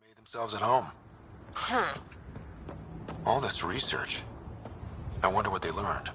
Made themselves at home. All this research. I wonder what they learned.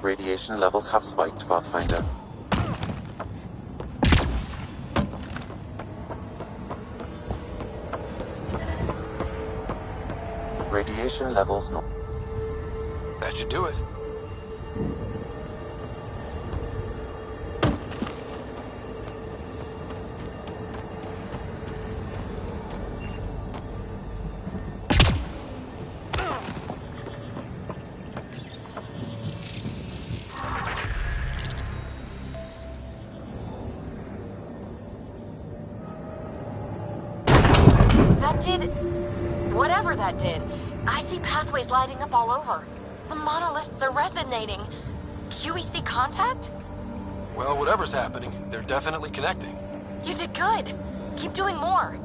Radiation levels have spiked, Pathfinder. Radiation levels no. That should do it. That did... whatever that did. I see pathways lighting up all over. The monoliths are resonating. QEC contact? Well, whatever's happening, they're definitely connecting. You did good. Keep doing more.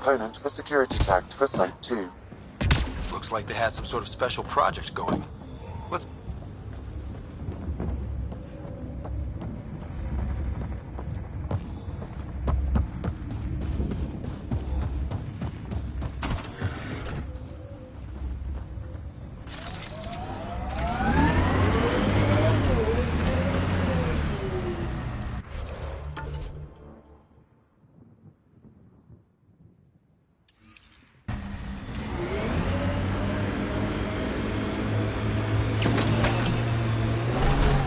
component was security tagged for Site 2. Looks like they had some sort of special project going. Let's...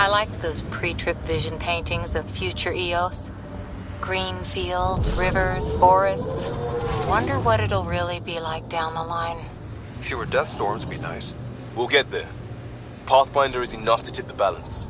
I liked those pre-trip vision paintings of future Eos. Green fields, rivers, forests. Wonder what it'll really be like down the line. Fewer death storms would be nice. We'll get there. Pathfinder is enough to tip the balance.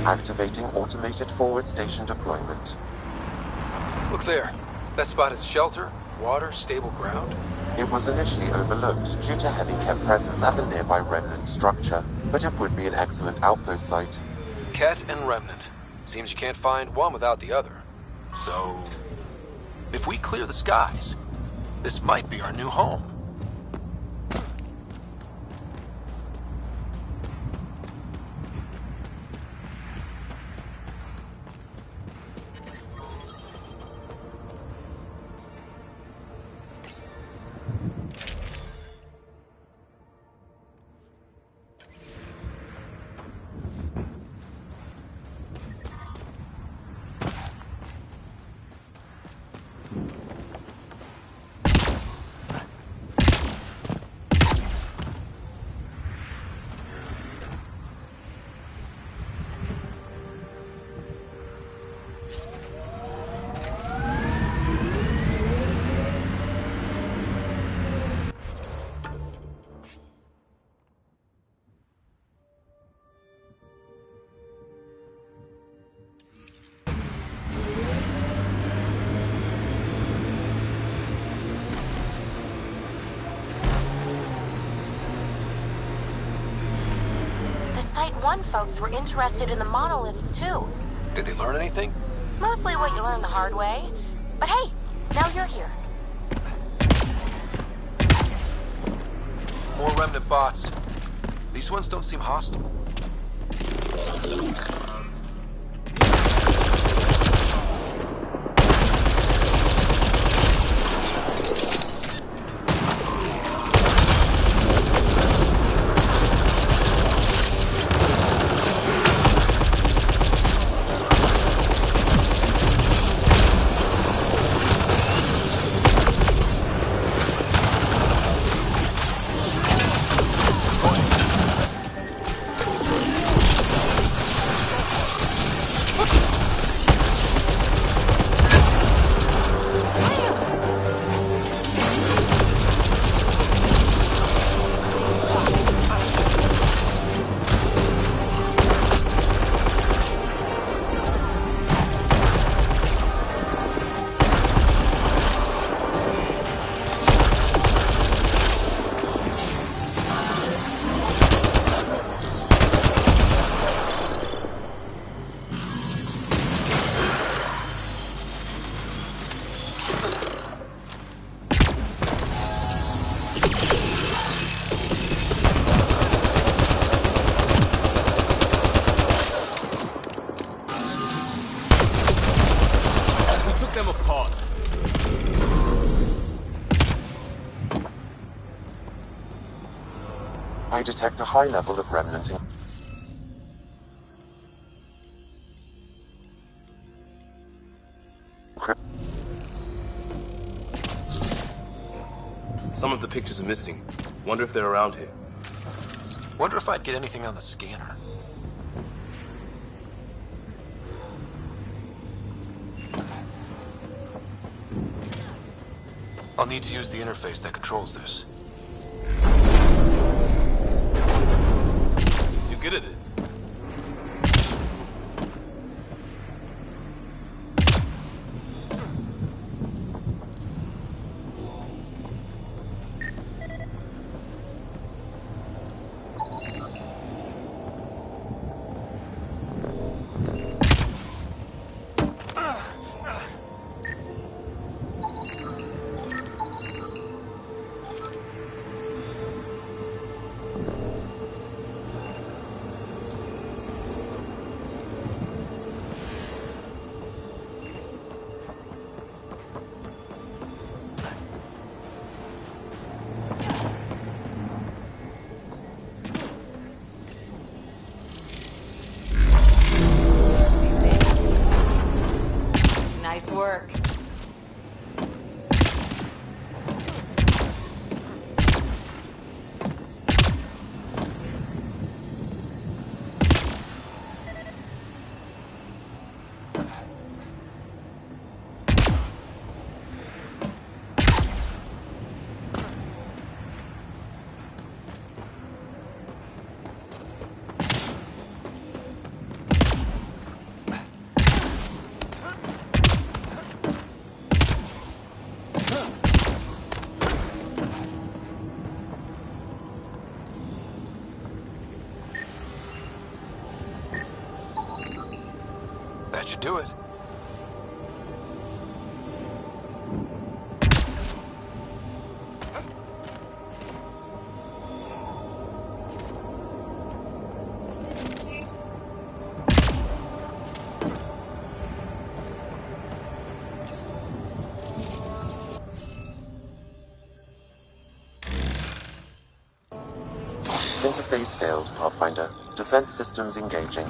Activating automated forward station deployment. Look there. That spot is shelter, water, stable ground. It was initially overlooked due to heavy kept presence at the nearby remnant structure, but it would be an excellent outpost site. Ket and Remnant. Seems you can't find one without the other. So, if we clear the skies, this might be our new home. Site 1 folks were interested in the monoliths, too. Did they learn anything? Mostly what you learn the hard way. But hey, now you're here. More Remnant bots. These ones don't seem hostile. them apart. I detect a high level of remnant. Some of the pictures are missing. Wonder if they're around here. Wonder if I'd get anything on the scanner. I'll need to use the interface that controls this. You're good at this. Nice work. That should do it. Interface failed, Pathfinder. Defense systems engaging.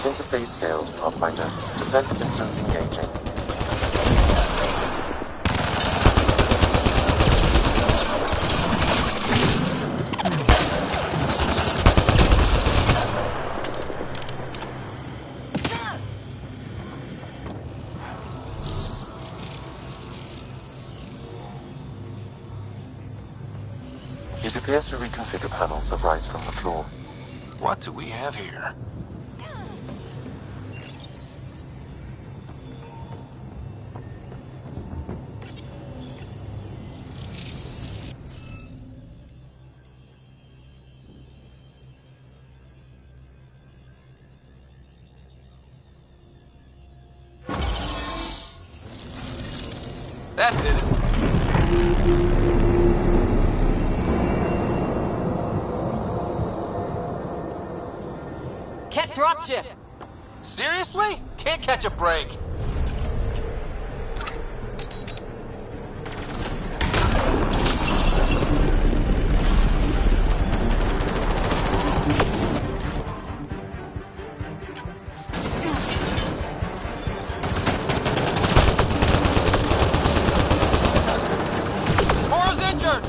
Interface failed, Pathfinder. Defense systems engaging. It appears to reconfigure panels that rise from the floor. What do we have here? That did it. Ket dropship. Seriously? Can't catch a break. Cora's injured!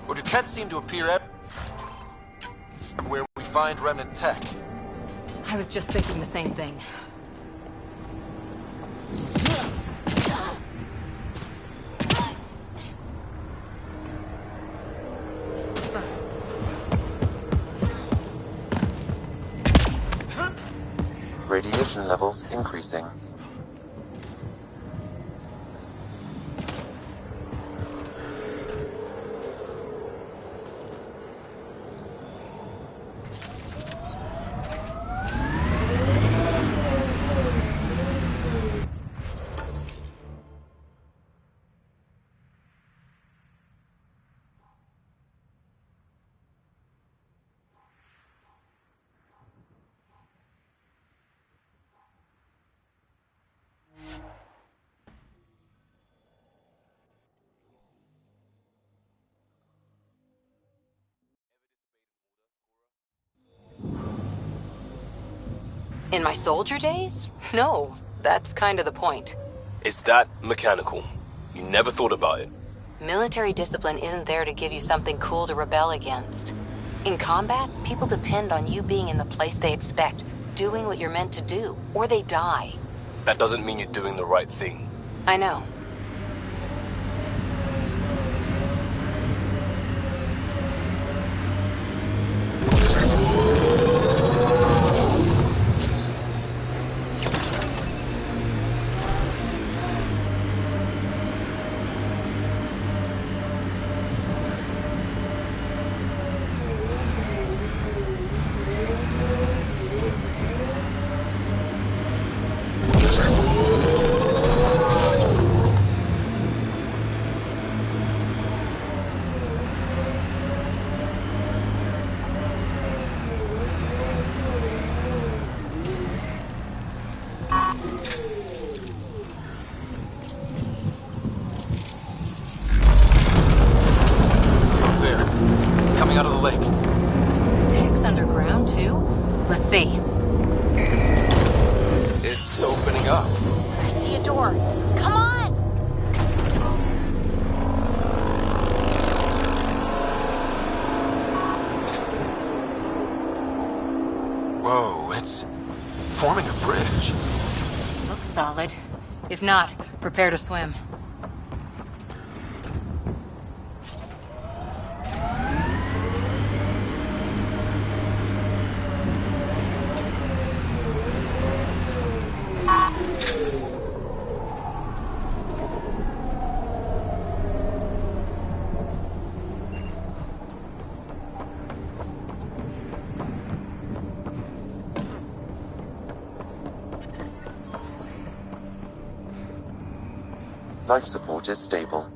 But it can't seem to appear everywhere we find remnant tech. I was just thinking the same thing. Radiation levels increasing. In my soldier days? No, that's kind of the point. It's that mechanical. You never thought about it. Military discipline isn't there to give you something cool to rebel against. In combat, people depend on you being in the place they expect, doing what you're meant to do, or they die. That doesn't mean you're doing the right thing. I know. Out of the lake. The tech's underground, too? Let's see. It's opening up. I see a door. Come on! Whoa, it's forming a bridge. Looks solid. If not, prepare to swim. Life support is stable.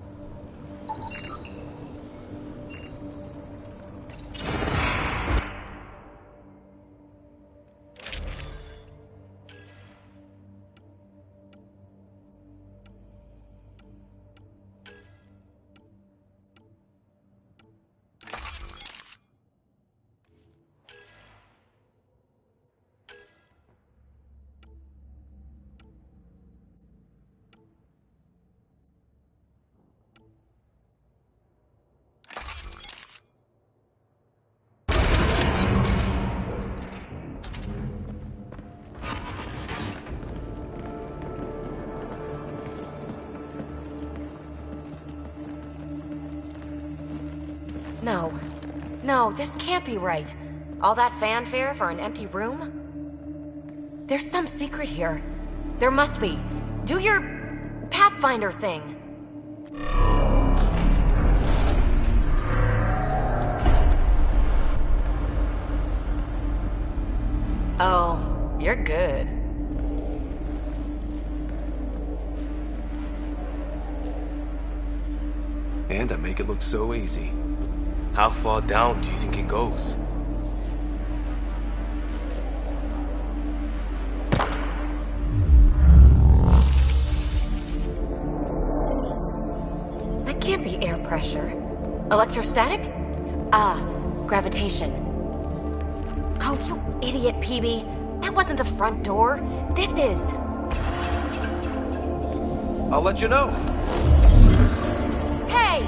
No, this can't be right. All that fanfare for an empty room? There's some secret here. There must be. Do your Pathfinder thing. Oh, you're good. And I make it look so easy. How far down do you think it goes? That can't be air pressure. Electrostatic? Ah, gravitation. Oh, you idiot, PB. That wasn't the front door. This is. I'll let you know. Hey!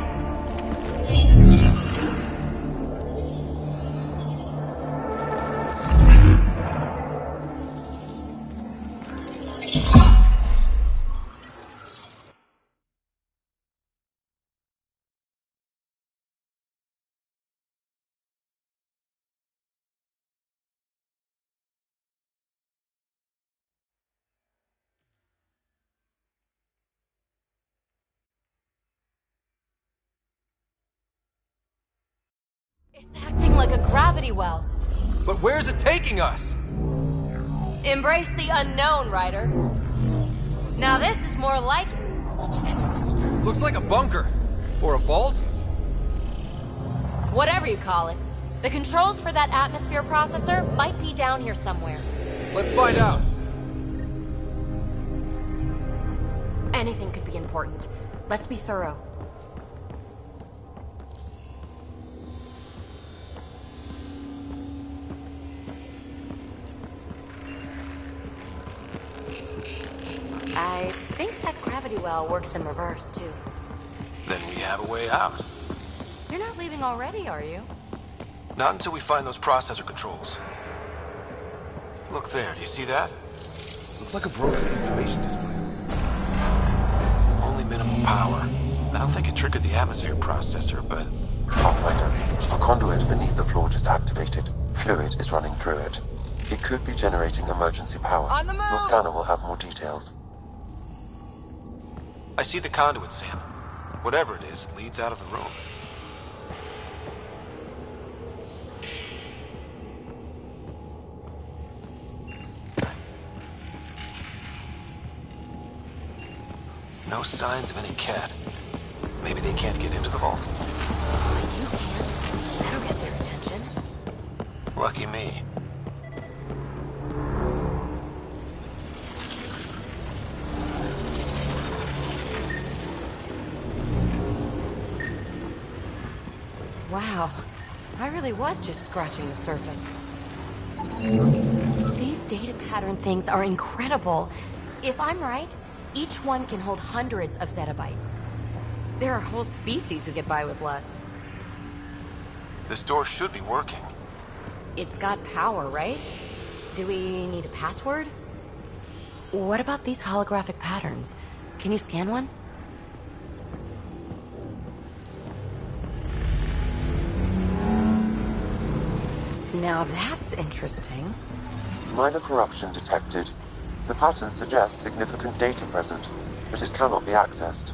like a gravity well. But where's it taking us? Embrace the unknown, Ryder. Now this is more like... Looks like a bunker. Or a vault? whatever you call it. The controls for that atmosphere processor might be down here somewhere. Let's find out. Anything could be important. Let's be thorough. I think that gravity well works in reverse, too. Then we have a way out. You're not leaving already, are you? Not until we find those processor controls. Look there, do you see that? Looks like a broken information display. Only minimal power. I don't think it triggered the atmosphere processor, but... Pathfinder, a conduit beneath the floor just activated. Fluid is running through it. It could be generating emergency power. On the move! Your scanner will have more details. I see the conduit, Sam. Whatever it is, it leads out of the room. No signs of any cat. Maybe they can't get into the vault. You can't. That'll get their attention. Lucky me. Wow. I really was just scratching the surface. These data pattern things are incredible. If I'm right, each one can hold hundreds of zettabytes. There are whole species who get by with less. This door should be working. It's got power, right? Do we need a password? What about these holographic patterns? Can you scan one? Now that's interesting. Minor corruption detected. The pattern suggests significant data present, but it cannot be accessed.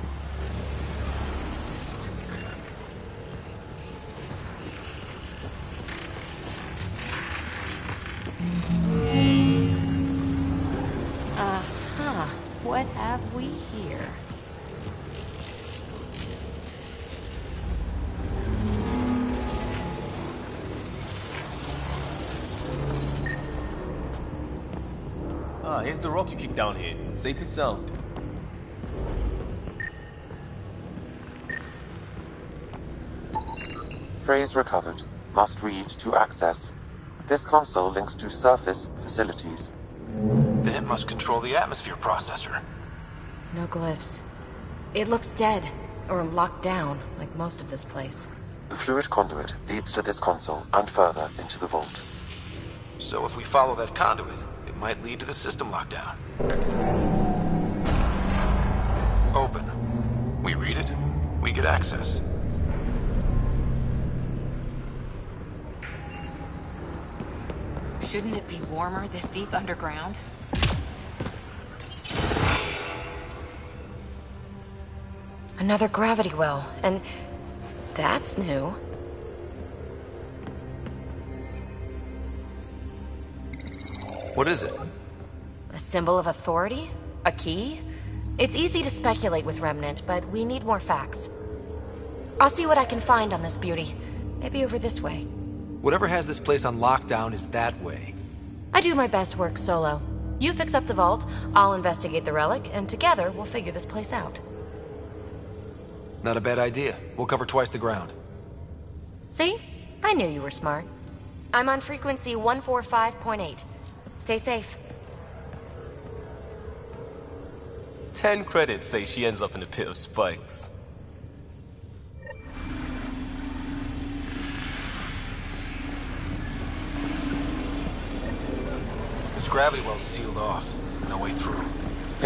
Aha. What have we here? Ah, here's the rock you kicked down here. Safe and sound. Phrase recovered. Must read to access. This console links to surface facilities. Then it must control the atmosphere processor. No glyphs. It looks dead, or locked down, like most of this place. The fluid conduit leads to this console and further into the vault. So if we follow that conduit, it might lead to the system lockdown. Open. We read it, we get access. Shouldn't it be warmer this deep underground? Another gravity well, and that's new. What is it? A symbol of authority? A key? It's easy to speculate with Remnant, but we need more facts. I'll see what I can find on this beauty. Maybe over this way. Whatever has this place on lockdown is that way. I do my best work solo. You fix up the vault, I'll investigate the relic, and together we'll figure this place out. Not a bad idea. We'll cover twice the ground. See? I knew you were smart. I'm on frequency 145.8. Stay safe. 10 credits say she ends up in a pit of spikes. This gravity well's sealed off. No way through.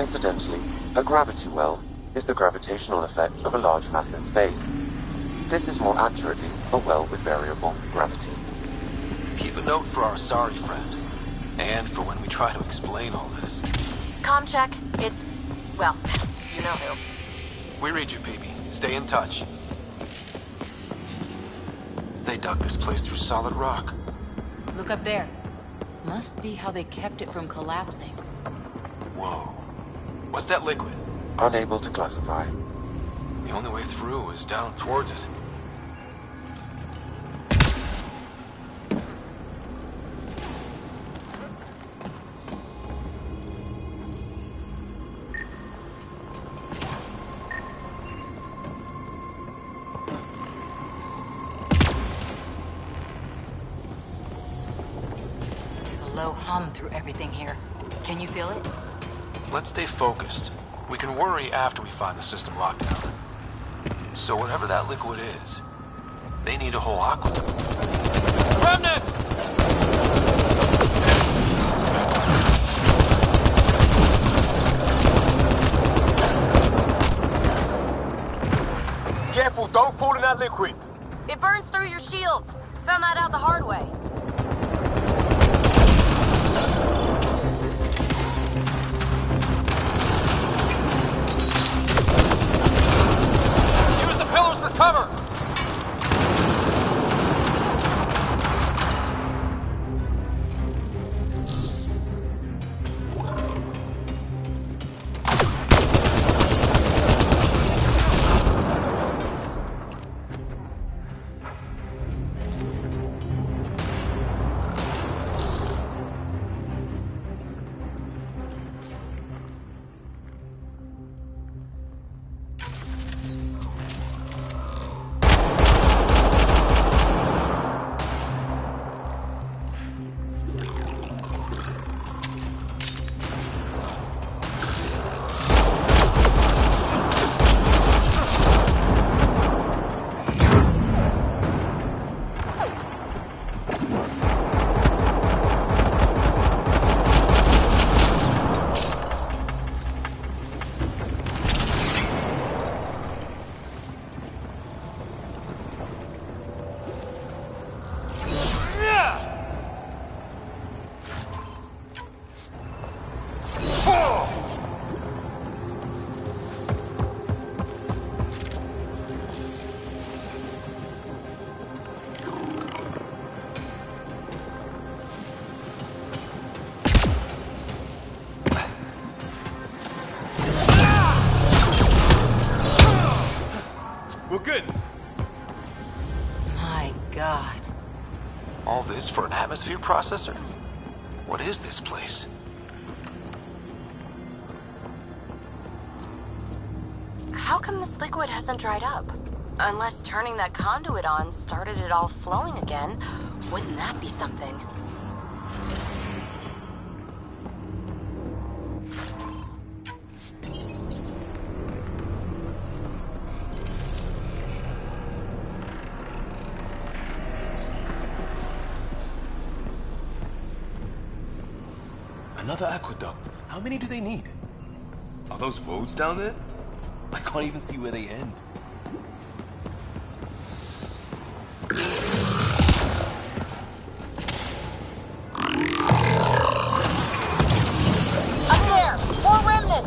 Incidentally, a gravity well is the gravitational effect of a large mass in space. This is more accurately a well with variable gravity. Keep a note for our sorry friend. And for when we try to explain all this. Comm check. It's... well, you know who. We read you, PB. Stay in touch. They dug this place through solid rock. Look up there. Must be how they kept it from collapsing. Whoa. What's that liquid? Unable to classify. The only way through is down towards it. Low hum through everything here. Can you feel it? Let's stay focused. We can worry after we find the system lockdown. So whatever that liquid is, they need a whole aqueduct. Remnant! Careful, don't fall in that liquid. It burns through your shields. Found that out the hard way. Cover! All this for an atmosphere processor? What is this place? How come this liquid hasn't dried up? Unless turning that conduit on started it all flowing again. Wouldn't that be something? Another aqueduct. How many do they need? Are those roads down there? I can't even see where they end. Up there! More remnant!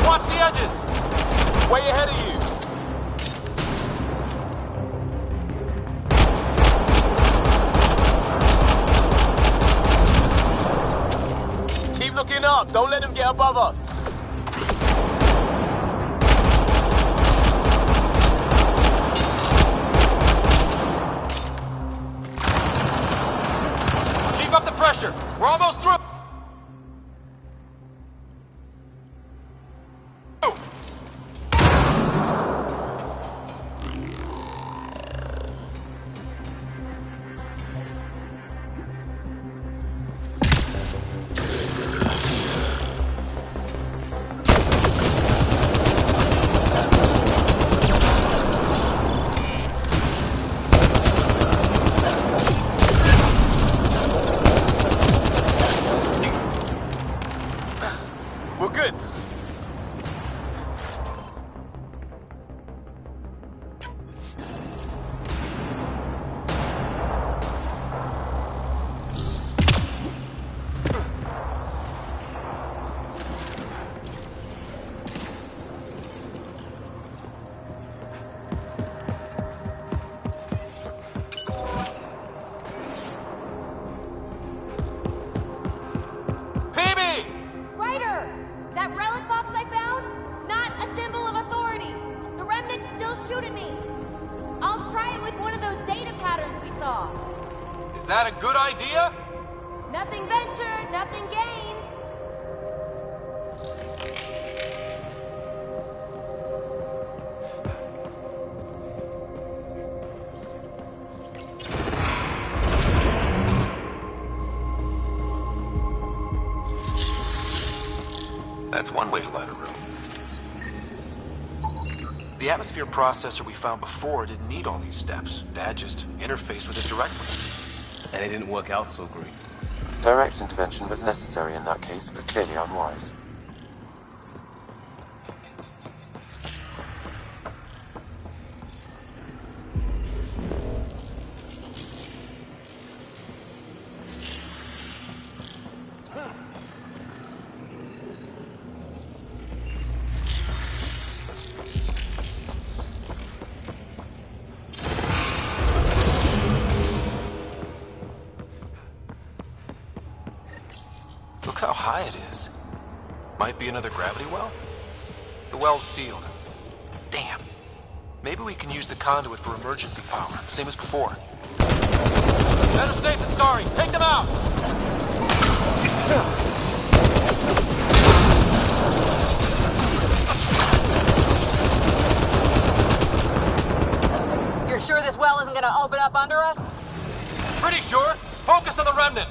Watch the edges! Way ahead of you! Looking up. Don't let him get above us. Keep up the pressure. We're almost through. that a good idea? Nothing ventured, nothing gained. That's one way to light a room. The atmosphere processor we found before didn't need all these steps. Dad just interfaced with it directly. And it didn't work out so great. Direct intervention was necessary in that case, but clearly unwise. Look how high it is. Might be another gravity well? The well's sealed. Damn. Maybe we can use the conduit for emergency power, same as before. Better safe than sorry. Take them out! You're sure this well isn't gonna open up under us? Pretty sure. Focus on the remnant.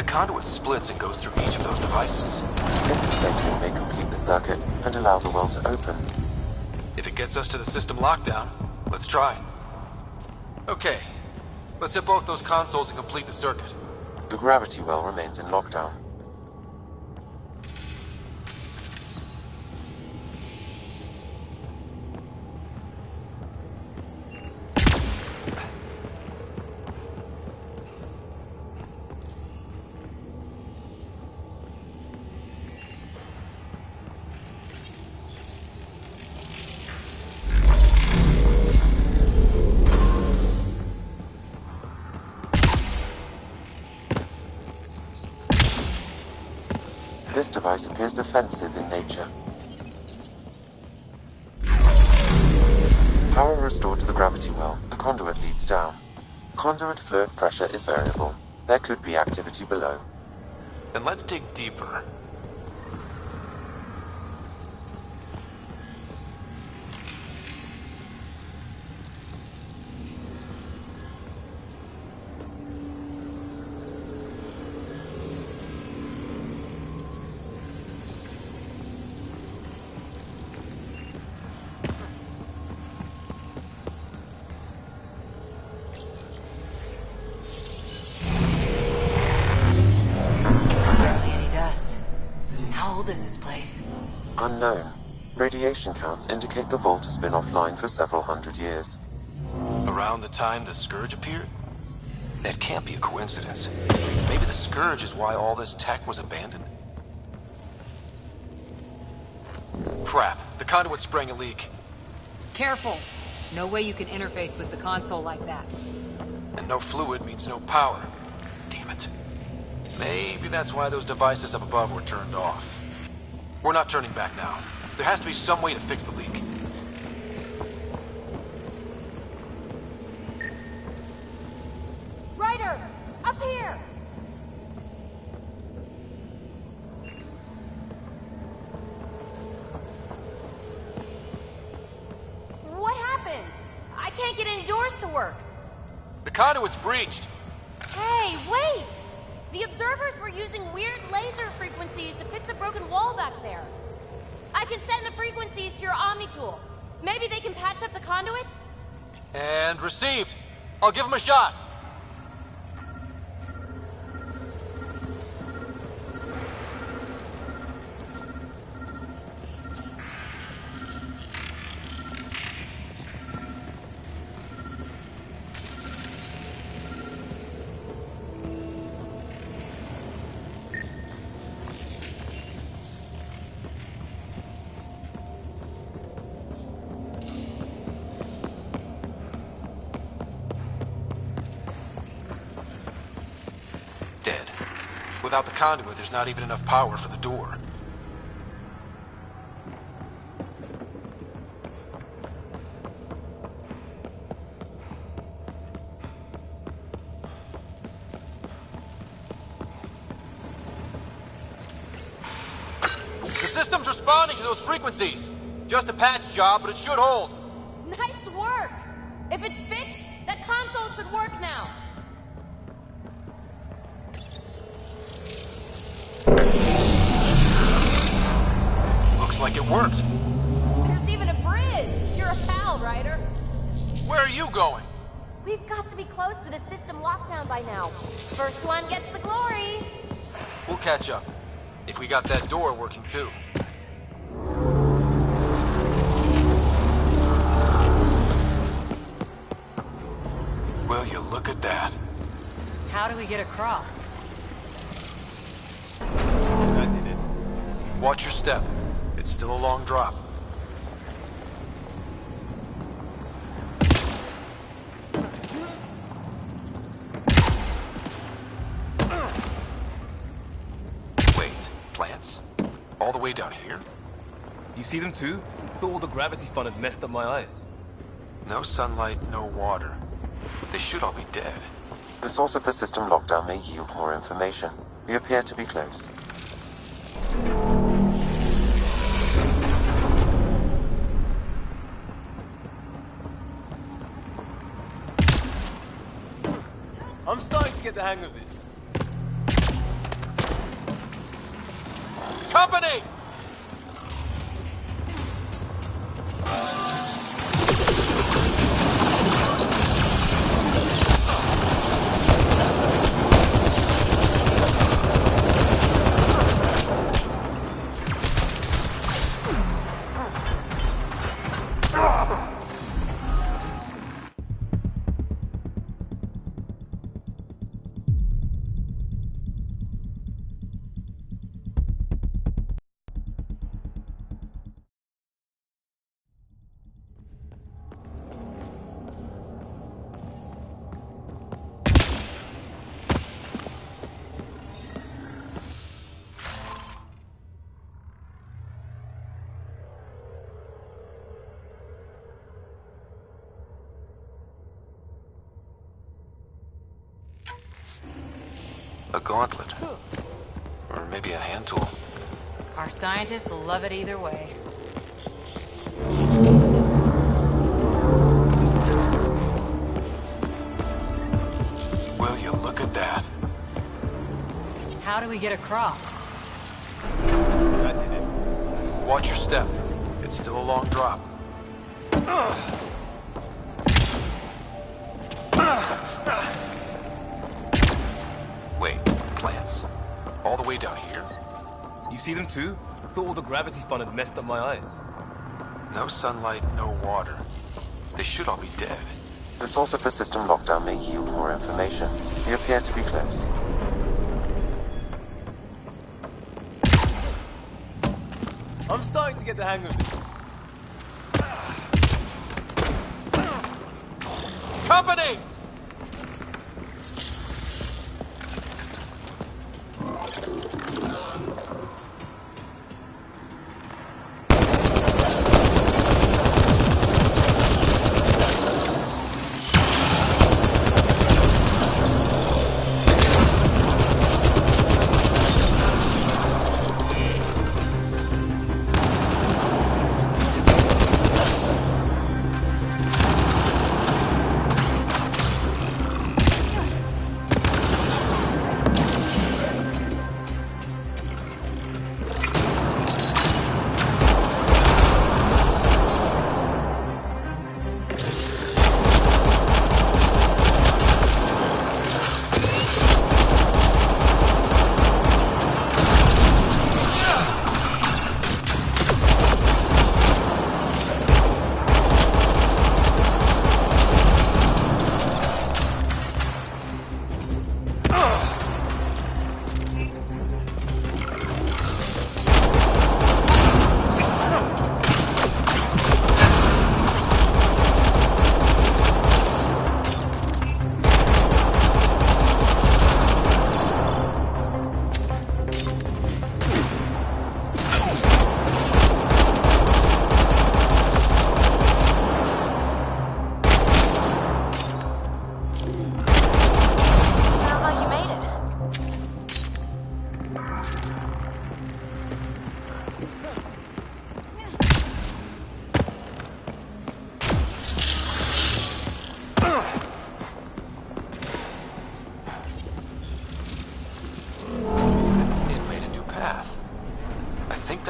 Conduit splits and goes through each of those devices. Interfacing may complete the circuit and allow the well to open. If it gets us to the system lockdown, let's try. Okay, let's hit both those consoles and complete the circuit. The gravity well remains in lockdown. This device appears defensive in nature. Power restored to the gravity well. The conduit leads down. Conduit fluid pressure is variable. There could be activity below. Then let's dig deeper. Unknown. Radiation counts indicate the vault has been offline for several hundred years. Around the time the Scourge appeared? That can't be a coincidence. Maybe the Scourge is why all this tech was abandoned. Crap, the conduit's spraying a leak. Careful. No way you can interface with the console like that. And no fluid means no power. Damn it. Maybe that's why those devices up above were turned off. We're not turning back now. There has to be some way to fix the leak. Ryder! Up here! What happened? I can't get any doors to work. The conduit's breached. Hey, wait! The observers were using weird laser frequencies to fix a broken wall back there. I can send the frequencies to your Omni tool. Maybe they can patch up the conduit? And received. I'll give him a shot. Dead. Without the conduit, there's not even enough power for the door. The system's responding to those frequencies. Just a patch job, but it should hold. Nice work! If it's fixed, that console should work now. Looks like it worked. There's even a bridge! You're a pal, Ryder. Where are you going? We've got to be close to the system lockdown by now. First one gets the glory. We'll catch up. If we got that door working too. Will you look at that? How do we get across? I did it. Watch your step. It's still a long drop. Wait, plants? All the way down here? You see them too? Thought all the gravity fun had messed up my eyes. No sunlight, no water. They should all be dead. The source of the system lockdown may yield more information. We appear to be close. I'm starting to get the hang of this. Company! A gauntlet. Or maybe a hand tool. Our scientists will love it either way. Will you look at that? How do we get across? I did it. Watch your step. It's still a long drop. Wait, plants? All the way down here? You see them too? Thought all the gravity fun had messed up my eyes. No sunlight, no water. They should all be dead. The source of the system lockdown may yield more information. We appear to be close. I'm starting to get the hang of this. Company!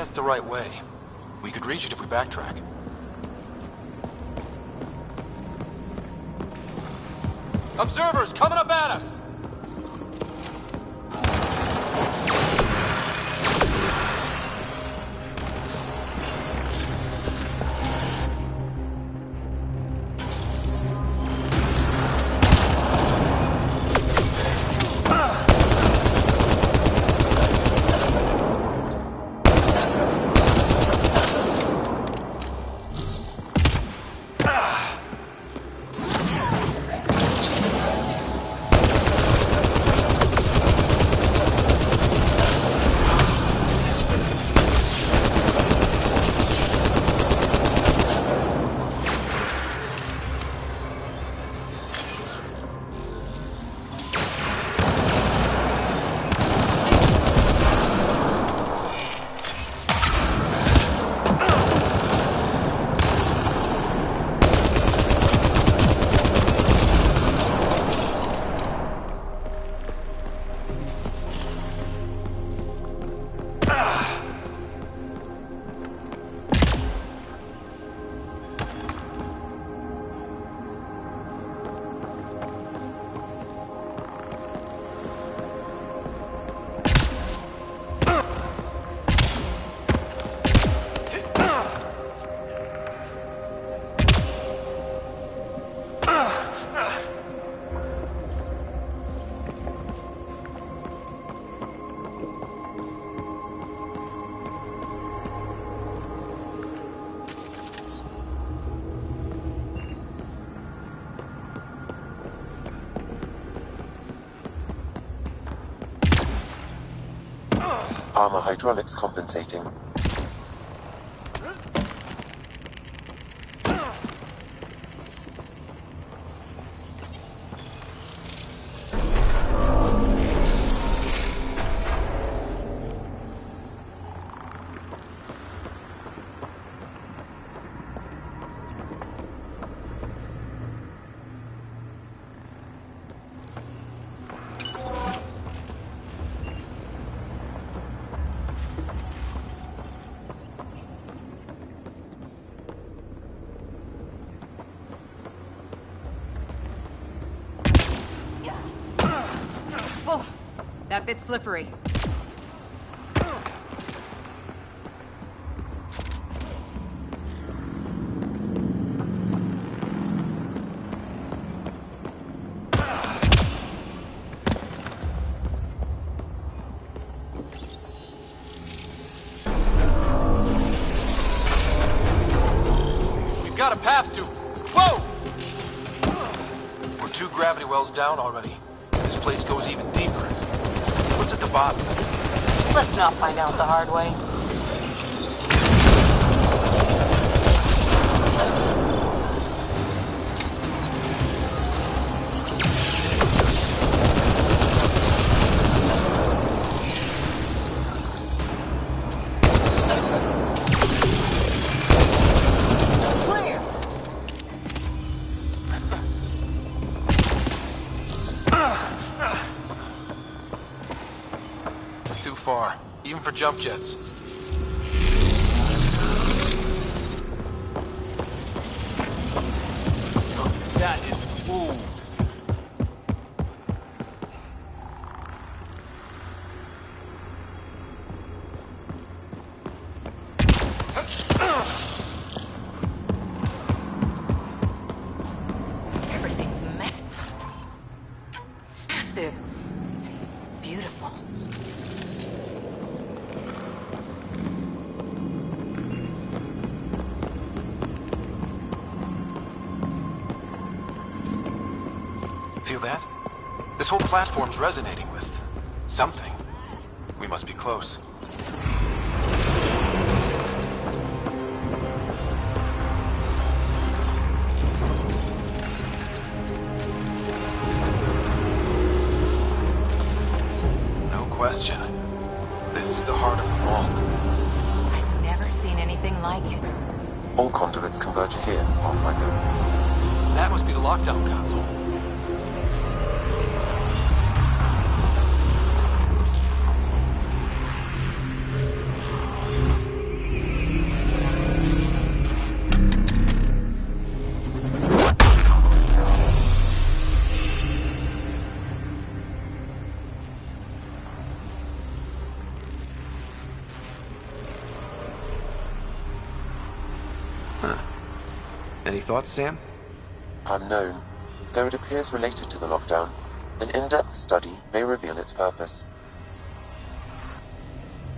that's the right way. We could reach it if we backtrack. Observers coming up at us! Armor hydraulics compensating. Oh, that bit's slippery. We've got a path to... Whoa! We're 2 gravity wells down already. This place goes even deeper. What's at the bottom? Let's not find out the hard way. Too far, even for jump jets. That is food. Everything's massive and beautiful. Feel that? This whole platform's resonating with... something. We must be close. No question. This is the heart of the vault. I've never seen anything like it. All conduits converge here, Pathfinder. That must be the lockdown console. Any thoughts, Sam? Unknown. Though it appears related to the lockdown, an in-depth study may reveal its purpose.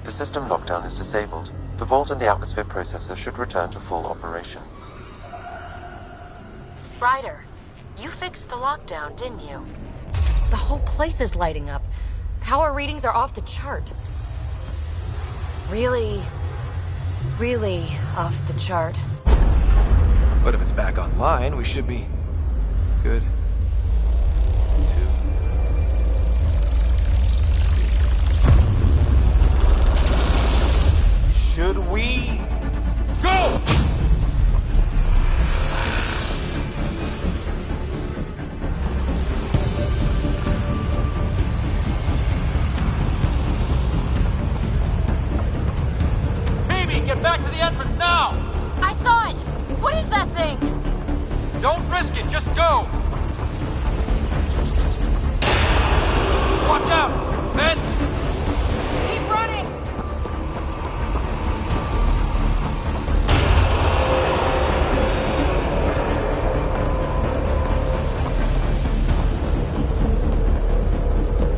The system lockdown is disabled. The vault and the atmosphere processor should return to full operation. Ryder, you fixed the lockdown, didn't you? The whole place is lighting up. Power readings are off the chart. Really off the chart. But if it's back online, we should be good. Should we go? Phoebe, get back to the entrance now! I saw it! What is that thing? Don't risk it, just go! Watch out! Vents! Keep running!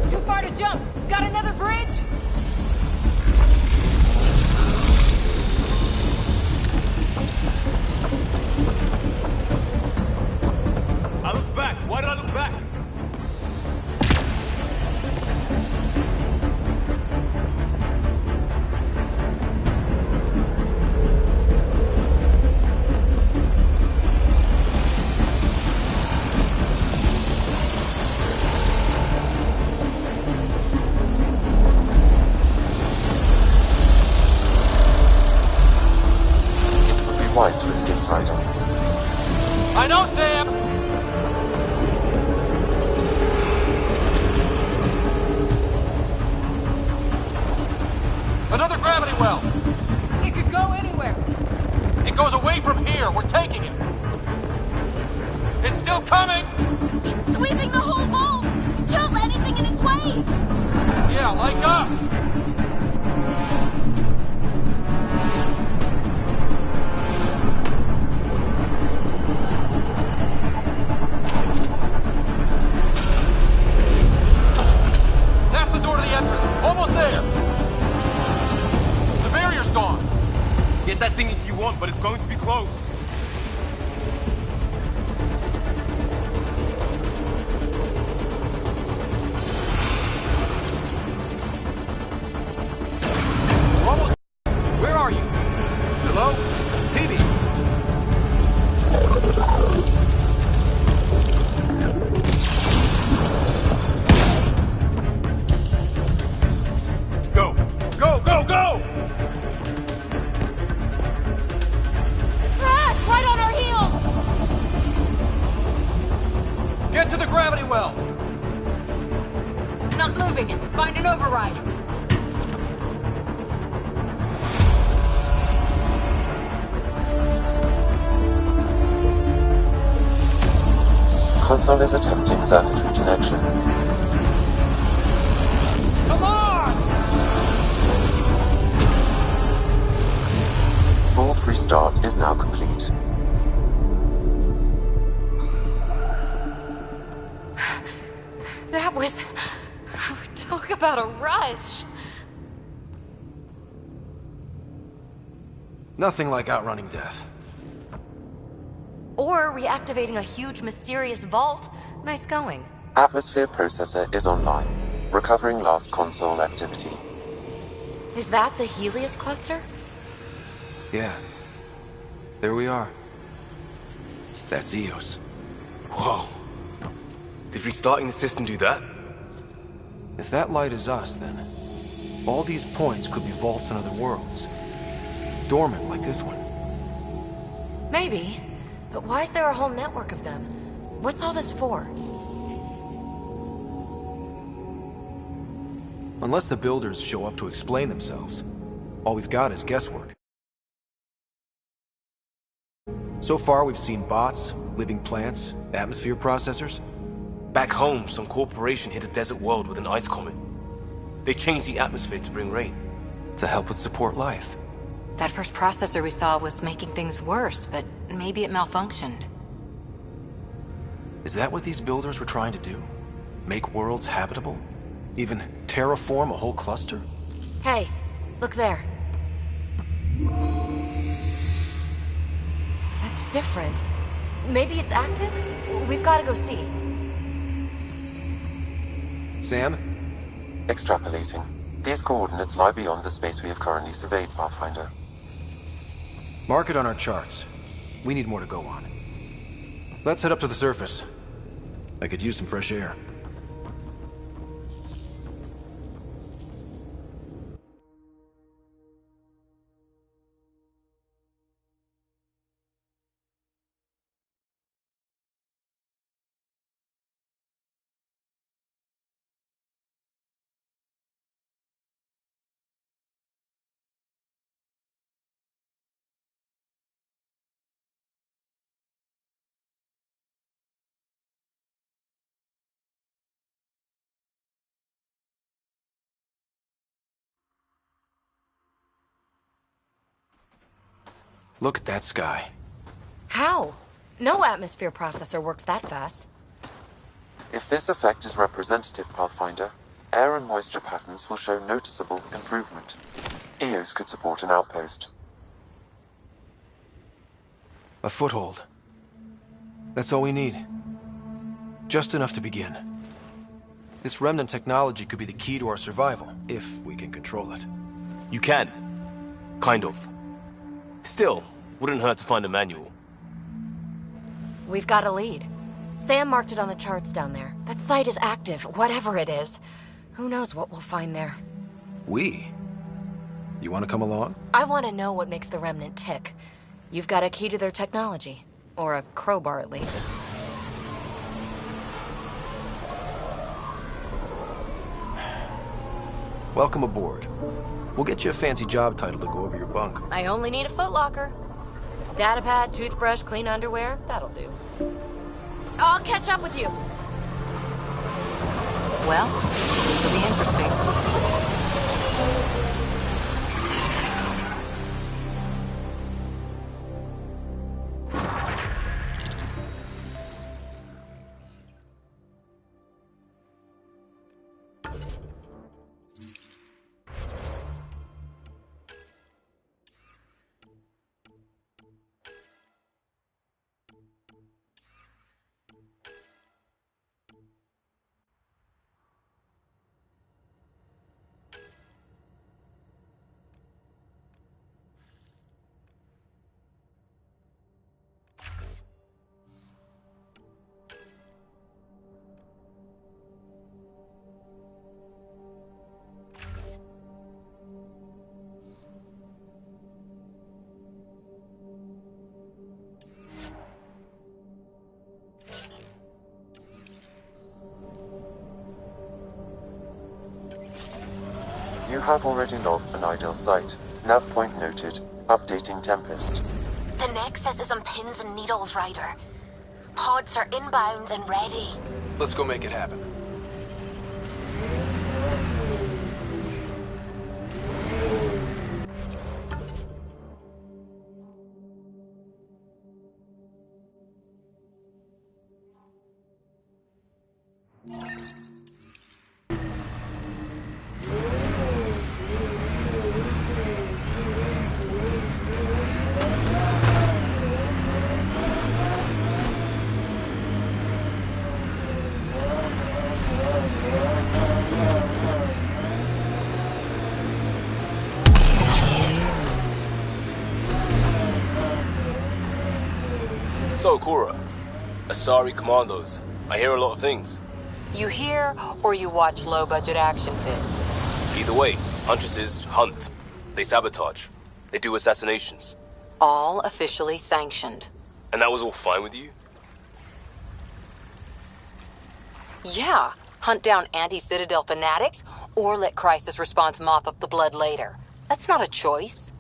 Too far to jump! Got another bridge? I looked back. Why did I look back? It would be wise to escape, Ryder. I know, Sam! Another gravity well! It could go anywhere. It goes away from here. We're taking it. It's still coming! It's sweeping the whole vault! Kills anything in its way! Yeah, like us! That's the door to the entrance. Almost there. The barrier's gone. Get that thing if you want, but it's going to be close. We're almost... Where are you? Hello? Phoebe? Go! Go, go, go! Ah, it's right on our heels! Get to the gravity well! Not moving. Find an override. Console is attempting surface reconnection. Come on! Vault restart is now complete. That was... Talk about a rush. Nothing like outrunning death. Or reactivating a huge mysterious vault. Nice going. Atmosphere processor is online, recovering last console activity. Is that the Helios cluster? Yeah. There we are. That's Eos. Whoa. Did restarting the system do that? If that light is us, then all these points could be vaults in other worlds. Dormant like this one. Maybe. But why is there a whole network of them? What's all this for? Unless the builders show up to explain themselves, all we've got is guesswork. So far, we've seen bots, living plants, atmosphere processors. Back home, some corporation hit a desert world with an ice comet. They changed the atmosphere to bring rain. To help with support life. That first processor we saw was making things worse, but maybe it malfunctioned. Is that what these builders were trying to do? Make worlds habitable? Even terraform a whole cluster? Hey, look there. That's different. Maybe it's active? We've got to go see. Sam? Extrapolating. These coordinates lie beyond the space we have currently surveyed, Pathfinder. Mark it on our charts. We need more to go on. Let's head up to the surface. I could use some fresh air. Look at that sky. How? No atmosphere processor works that fast. If this effect is representative, Pathfinder, air and moisture patterns will show noticeable improvement. EOS could support an outpost. A foothold. That's all we need. Just enough to begin. This remnant technology could be the key to our survival, if we can control it. You can. Kind of. Still, wouldn't hurt to find a manual. We've got a lead. Sam marked it on the charts down there. That site is active, whatever it is. Who knows what we'll find there. We? You want to come along? I want to know what makes the Remnant tick. You've got a key to their technology. Or a crowbar, at least. Welcome aboard. We'll get you a fancy job title to go over your bunk. I only need a footlocker. Datapad, toothbrush, clean underwear, that'll do. I'll catch up with you. Well, this will be interesting. You have already logged an ideal site. Nav point noted. Updating Tempest. The Nexus is on pins and needles, Ryder. Pods are inbound and ready. Let's go make it happen. So, Cora, Asari Commandos. I hear a lot of things. You hear or you watch low-budget action vids? Either way, Huntresses hunt. They sabotage. They do assassinations. All officially sanctioned. And that was all fine with you? Yeah, hunt down anti-Citadel fanatics, or let crisis response mop up the blood later. That's not a choice.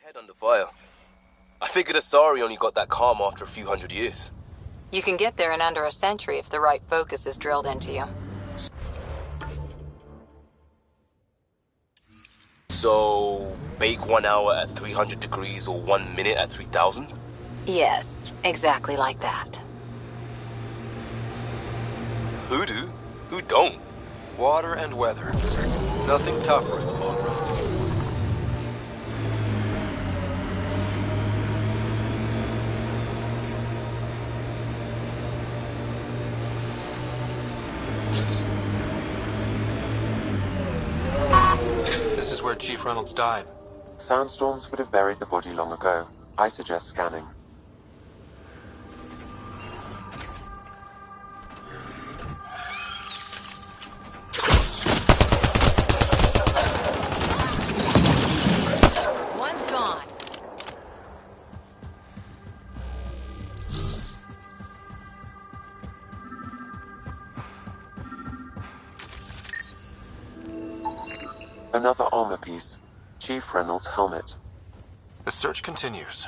head under fire. I figured Asari only got that calm after a few hundred years. You can get there in under a century if the right focus is drilled into you. So, bake 1 hour at 300 degrees or 1 minute at 3000? Yes, exactly like that. Who do? Who don't? Water and weather. Nothing tougher in the long run. This is where Chief Reynolds died. Sandstorms would have buried the body long ago. I suggest scanning. One's gone. Another armor piece. Chief Reynolds' helmet. The search continues.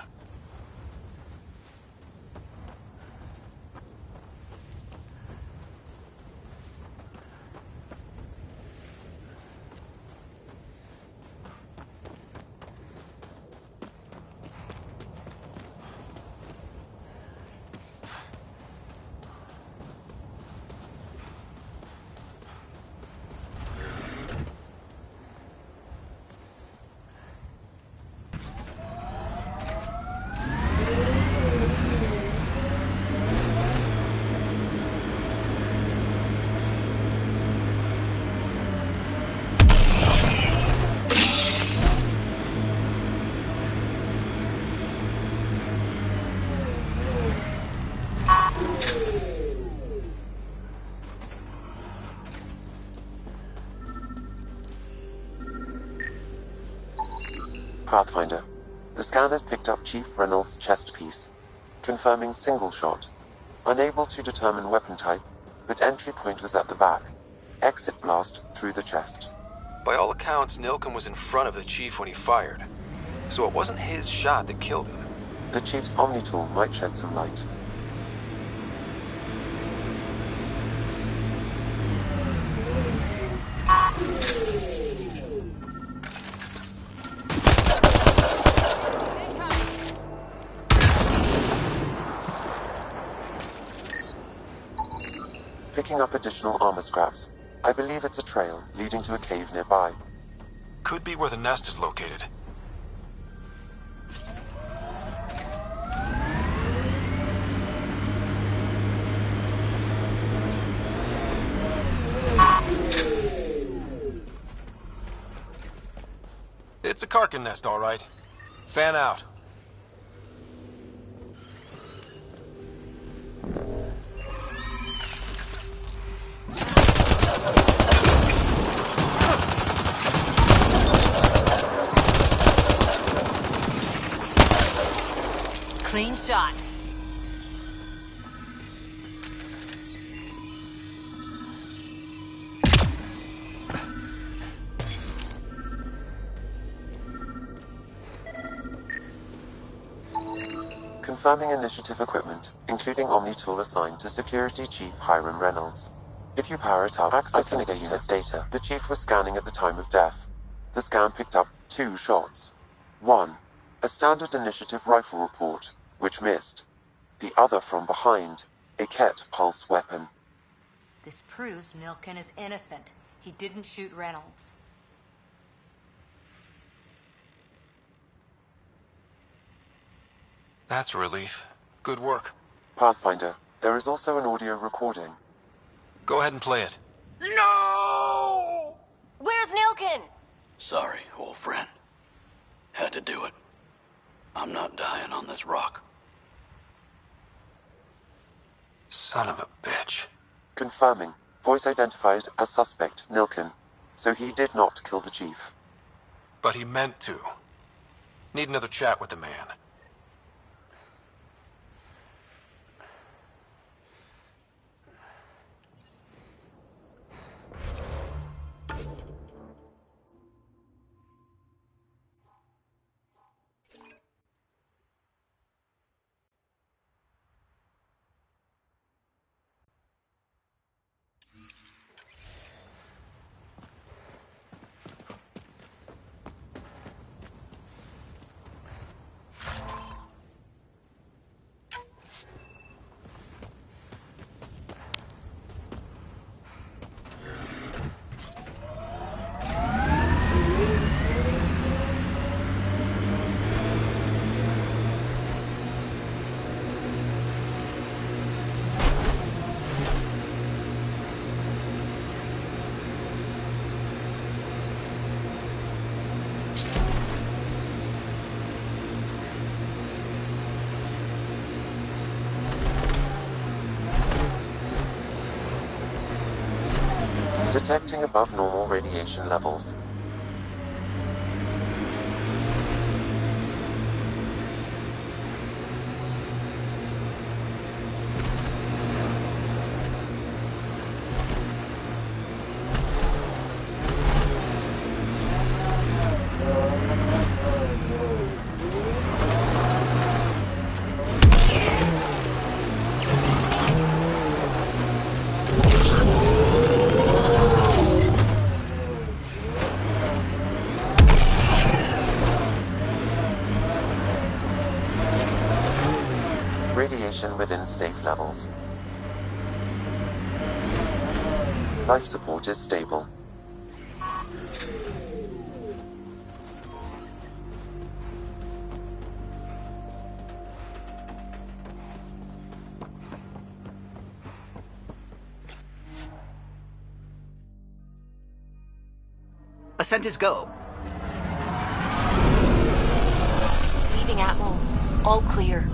Pathfinder. The scanners picked up Chief Reynolds' chest piece, confirming single shot. Unable to determine weapon type, but entry point was at the back. Exit blast through the chest. By all accounts, Nilken was in front of the Chief when he fired. So it wasn't his shot that killed him. The Chief's Omnitool might shed some light. Picking up additional armor scraps. I believe it's a trail leading to a cave nearby. Could be where the nest is located. It's a Karkin nest, all right. Fan out. Clean shot. Confirming initiative equipment, including Omnitool assigned to Security Chief Hiram Reynolds. If you power it up, accessing the unit's data. The Chief was scanning at the time of death. The scan picked up 2 shots. 1. A standard initiative rifle report, which missed. The other from behind, a Ket pulse weapon. This proves Nilken is innocent. He didn't shoot Reynolds. That's a relief. Good work. Pathfinder, there is also an audio recording. Go ahead and play it. No! Where's Nilken? Sorry, old friend. Had to do it. I'm not dying on this rock. Son of a bitch. Confirming. Voice identified as suspect Nilken. So he did not kill the Chief. But he meant to. Need another chat with the man. Detecting above normal radiation levels. Radiation within safe levels. Life support is stable. Ascent is go. Leaving Atmo. All clear.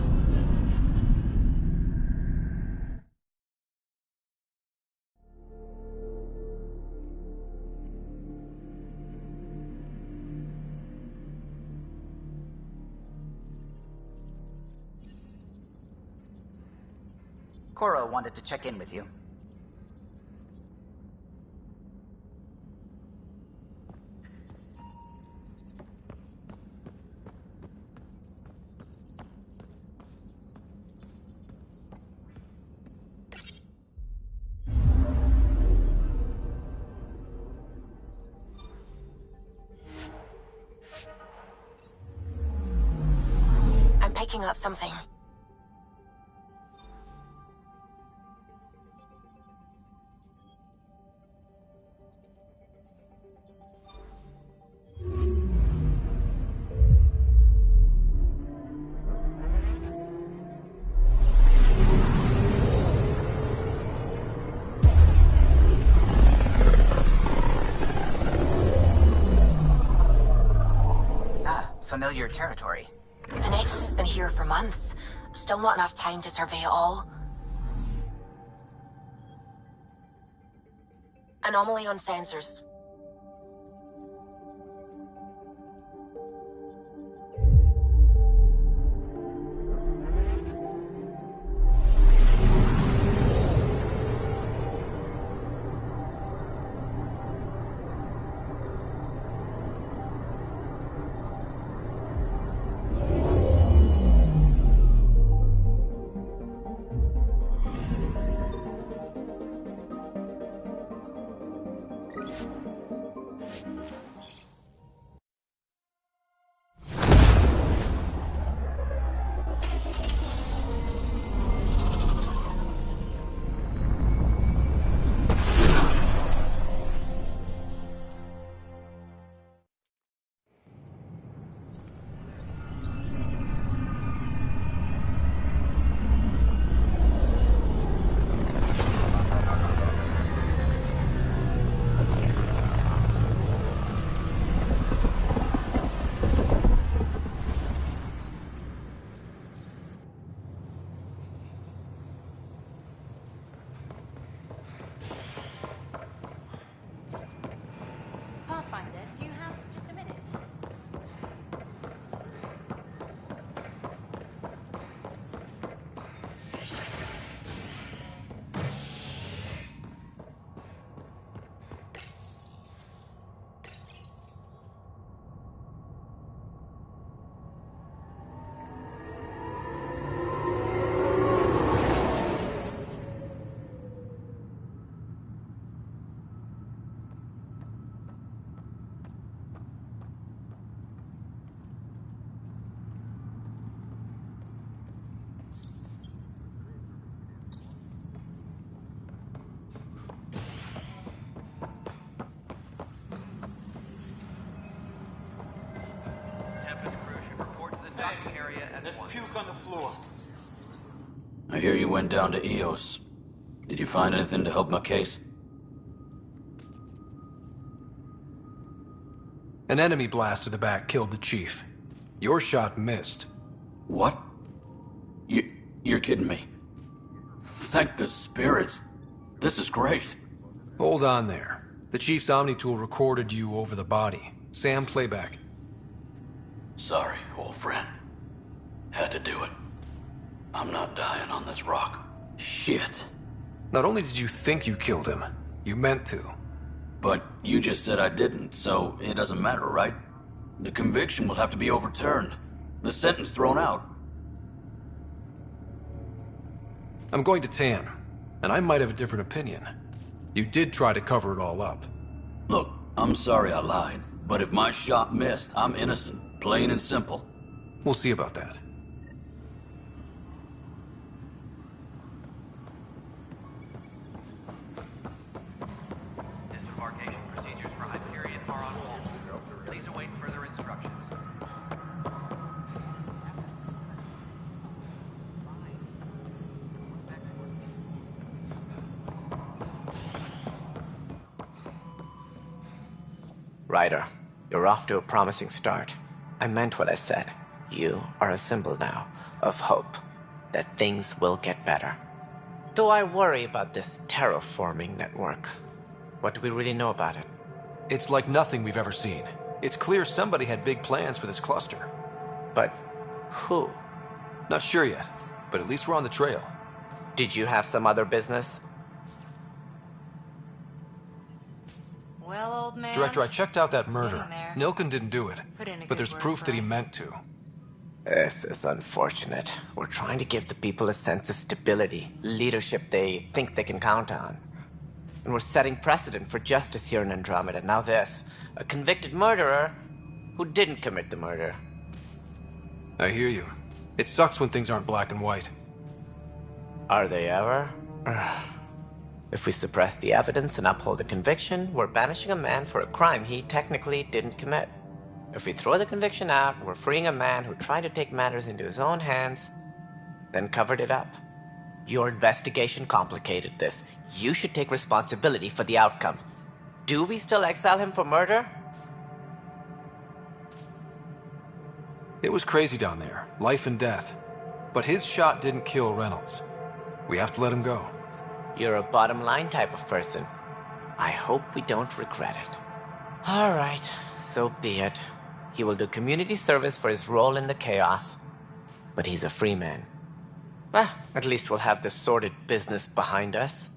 Cora wanted to check in with you. I'm picking up something. Familiar territory. The Nexus has been here for months. Still not enough time to survey it all. Anomaly on sensors. I hear you went down to EOS. Did you find anything to help my case? An enemy blast to the back killed the chief. Your shot missed. What? You're kidding me. Thank the spirits. This is great. Hold on there. The Chief's Omni tool recorded you over the body. Sam, playback. Sorry, old friend. Had to do it. I'm not dying on this rock. Shit. Not only did you think you killed him, you meant to. But you just said I didn't, so it doesn't matter, right? The conviction will have to be overturned. The sentence thrown out. I'm going to Tan, and I might have a different opinion. You did try to cover it all up. Look, I'm sorry I lied, but if my shot missed, I'm innocent. Plain and simple. We'll see about that. Disembarkation procedures for Hyperion are on hold. Please await further instructions. Ryder, you're off to a promising start. I meant what I said. You are a symbol now of hope that things will get better. Though I worry about this terraforming network. What do we really know about it? It's like nothing we've ever seen. It's clear somebody had big plans for this cluster. But who? Not sure yet, but at least we're on the trail. Did you have some other business? Well, old man. Director, I checked out that murder. Getting there. Nilkin didn't do it, Put in a but good there's word proof for that he us. meant to. This is unfortunate. We're trying to give the people a sense of stability, leadership they think they can count on. And we're setting precedent for justice here in Andromeda. Now this, a convicted murderer who didn't commit the murder. I hear you. It sucks when things aren't black and white. Are they ever? If we suppress the evidence and uphold the conviction, we're banishing a man for a crime he technically didn't commit. If we throw the conviction out, we're freeing a man who tried to take matters into his own hands, then covered it up. Your investigation complicated this. You should take responsibility for the outcome. Do we still exile him for murder? It was crazy down there, life and death. But his shot didn't kill Reynolds. We have to let him go. You're a bottom line type of person. I hope we don't regret it. All right, so be it. He will do community service for his role in the chaos. But he's a free man. At least we'll have the sordid business behind us.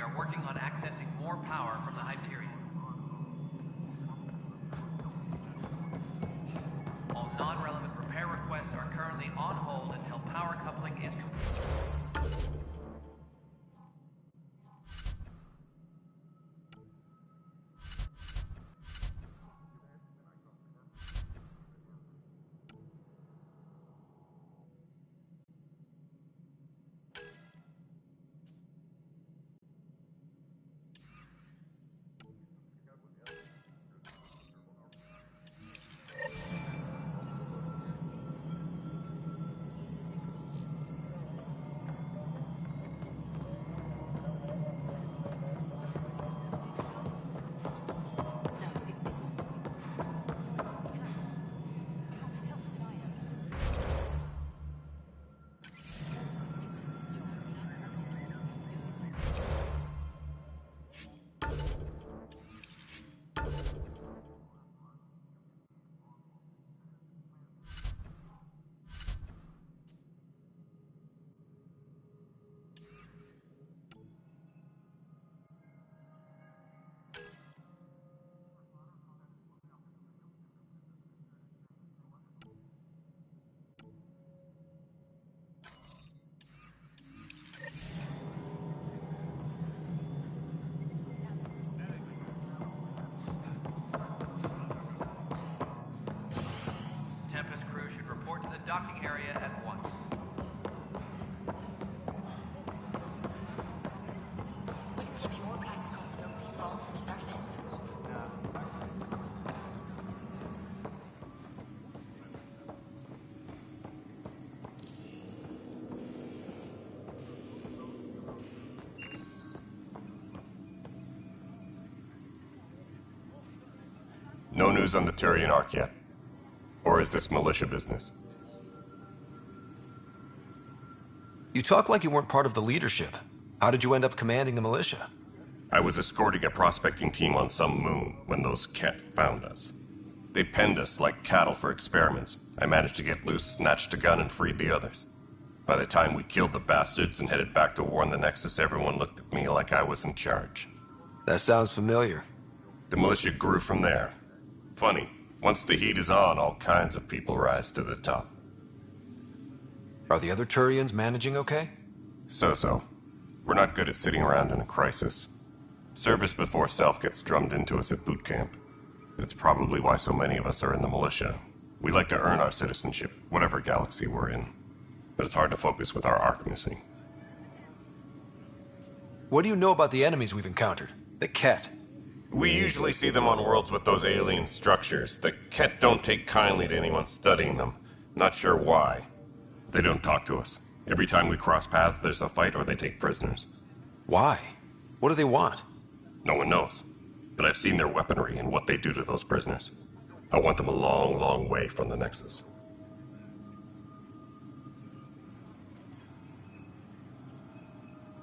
are working on accessing more power from the Hyperion. All non-relevant repair requests are currently on hold until power coupling is complete. Tempest crew should report to the docking area at once. Wouldn't it be more practical to build these walls to the surface? No news on the Turian Ark yet? Or is this militia business? You talk like you weren't part of the leadership. How did you end up commanding the militia? I was escorting a prospecting team on some moon when those Ket found us. They penned us like cattle for experiments. I managed to get loose, snatched a gun, and freed the others. By the time we killed the bastards and headed back to warn the Nexus, everyone looked at me like I was in charge. That sounds familiar. The militia grew from there. Funny, once the heat is on, all kinds of people rise to the top. Are the other Turians managing okay? So-so. We're not good at sitting around in a crisis. Service before self gets drummed into us at boot camp. That's probably why so many of us are in the militia. We like to earn our citizenship, whatever galaxy we're in. But it's hard to focus with our arc missing. What do you know about the enemies we've encountered? The Ket? We usually see them on worlds with those alien structures. The Ket don't take kindly to anyone studying them. Not sure why. They don't talk to us. Every time we cross paths, there's a fight or they take prisoners. Why? What do they want? No one knows. But I've seen their weaponry and what they do to those prisoners. I want them a long, long way from the Nexus.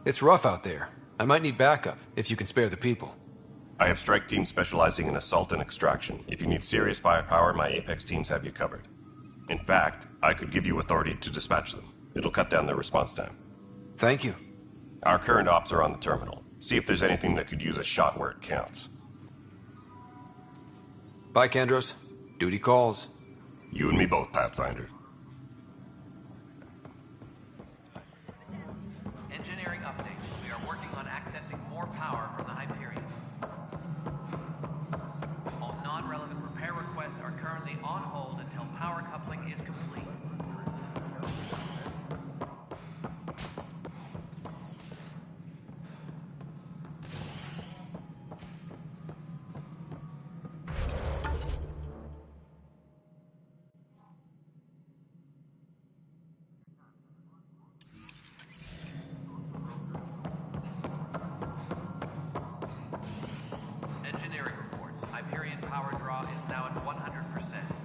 It's rough out there. I might need backup, if you can spare the people. I have strike teams specializing in assault and extraction. If you need serious firepower, my Apex teams have you covered. In fact, I could give you authority to dispatch them. It'll cut down their response time. Thank you. Our current ops are on the terminal. See if there's anything that could use a shot where it counts. Bye, Kendros. Duty calls. You and me both, Pathfinder. Engineering update. We are working on accessing more power from the Hyperion. All non-relevant repair requests are currently on hold until power coupling is complete. Engineering reports. Hyperion power draw is now at 100%.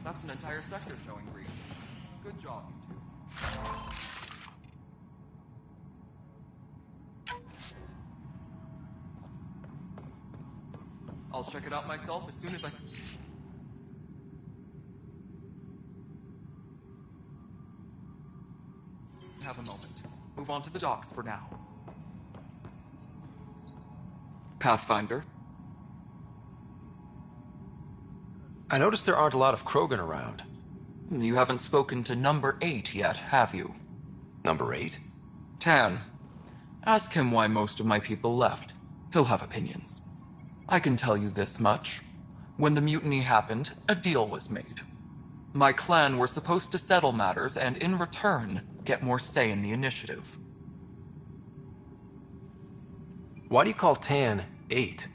That's an entire sector showing green. Good job, you two. I'll check it out myself as soon as I... have a moment. Move on to the docks for now. Pathfinder. I noticed there aren't a lot of Krogan around. You haven't spoken to number 8 yet, have you? Number 8? Tan. Ask him why most of my people left. He'll have opinions. I can tell you this much. When the mutiny happened, a deal was made. My clan were supposed to settle matters and, in return, get more say in the initiative. Why do you call Tan 8?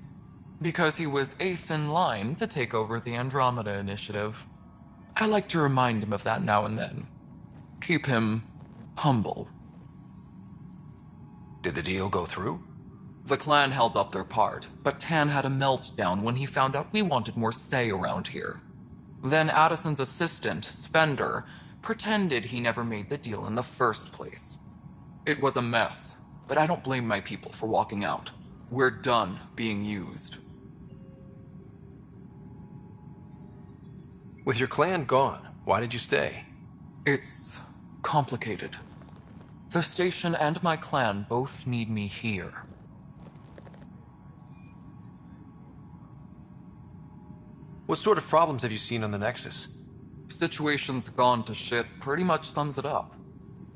Because he was 8th in line to take over the Andromeda initiative. I like to remind him of that now and then. Keep him humble. Did the deal go through? The clan held up their part, but Tan had a meltdown when he found out we wanted more say around here. Then Addison's assistant, Spender, pretended he never made the deal in the first place. It was a mess, but I don't blame my people for walking out. We're done being used. With your clan gone, why did you stay? It's complicated. The station and my clan both need me here. What sort of problems have you seen on the Nexus? Situation's gone to shit pretty much sums it up.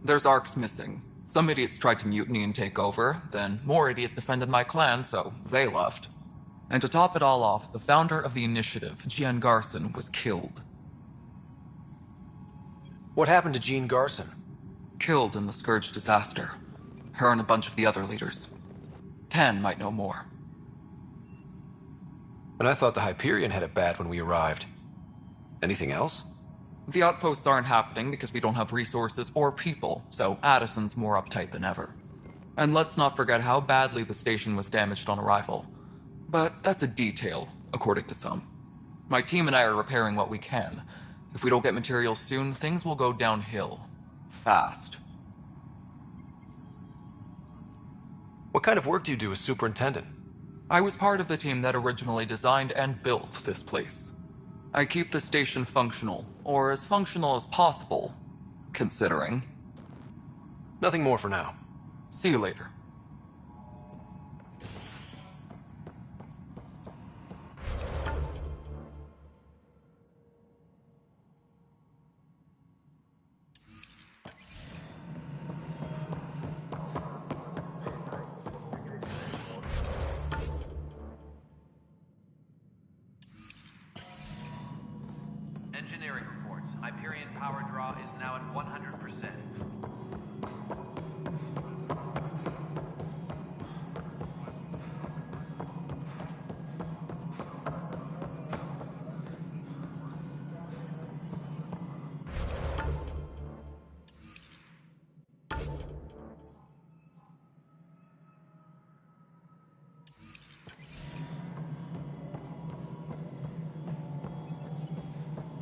There's arcs missing. Some idiots tried to mutiny and take over, then more idiots offended my clan, so they left. And to top it all off, the founder of the initiative, Gian Garson, was killed. What happened to Jean Garson? Killed in the Scourge disaster. Her and a bunch of the other leaders. Tan might know more. And I thought the Hyperion had it bad when we arrived. Anything else? The outposts aren't happening because we don't have resources or people, so Addison's more uptight than ever. And let's not forget how badly the station was damaged on arrival. But that's a detail, according to some. My team and I are repairing what we can. If we don't get materials soon, things will go downhill. Fast. What kind of work do you do as superintendent? I was part of the team that originally designed and built this place. I keep the station functional, or as functional as possible, considering. Nothing more for now. See you later. Engineering reports. Hyperion power draw is now at 100%.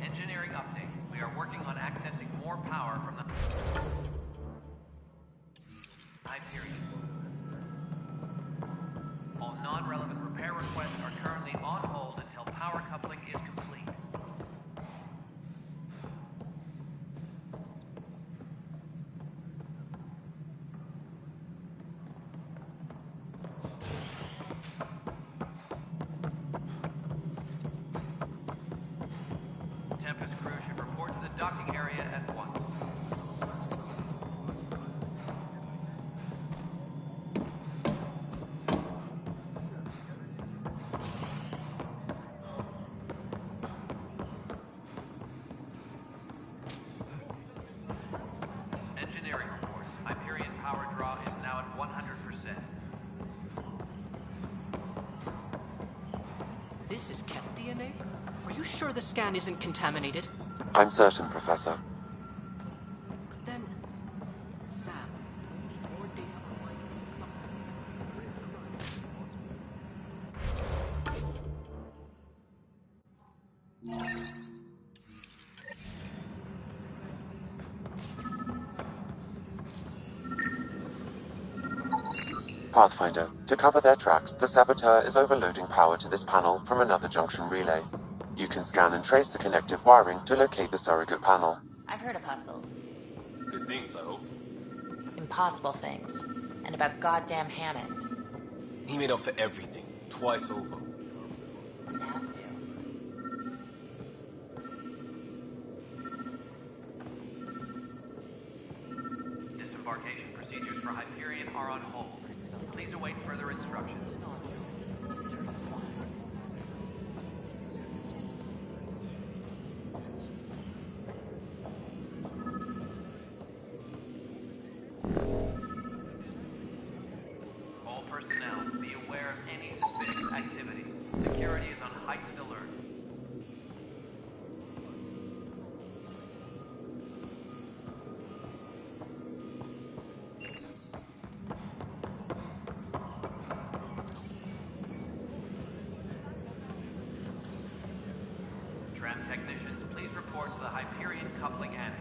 Engineering update. We are working on accessing more power from the Hyperion. All non-relevant repair requests are currently on hold until power coupling is complete. Tempest crew should report to the docking area at once. Engineering reports. Hyperion power draw is now at 100%. This is Ket DNA? Are you sure the scan isn't contaminated? I'm certain, Professor. Then, Sam, we need more data on why you Pathfinder, to cover their tracks, the Saboteur is overloading power to this panel from another junction relay. You can scan and trace the connective wiring to locate the surrogate panel. I've heard of hustles. Good things, I hope. impossible things. And about goddamn Hammond. He made up for everything, twice over. And have to. Disembarkation procedures for Hyperion are on hold. Please await further instructions. All personnel, be aware of any suspicious activity. Security is on heightened alert. Tram technicians, please report to the Hyperion coupling annex.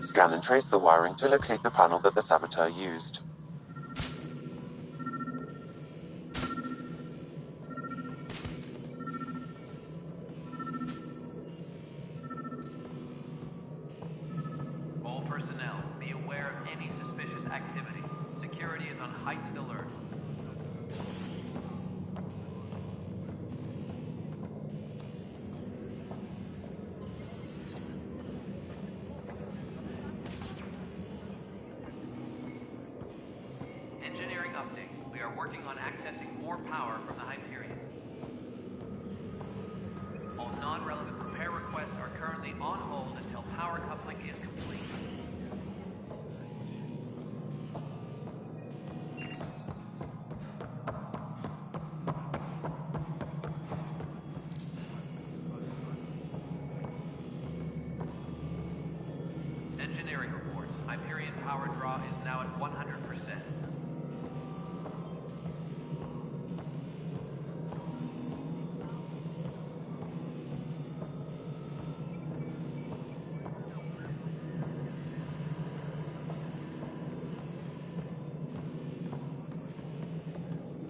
Scan and trace the wiring to locate the panel that the saboteur used. All personnel, be aware of any suspicious activity. Security is on heightened alert. Engineering update. We are working on accessing more power from the Hyperion. All non-relevant repair requests are currently on hold until power coupling is complete. Engineering reports. Hyperion power draw is now at 100%.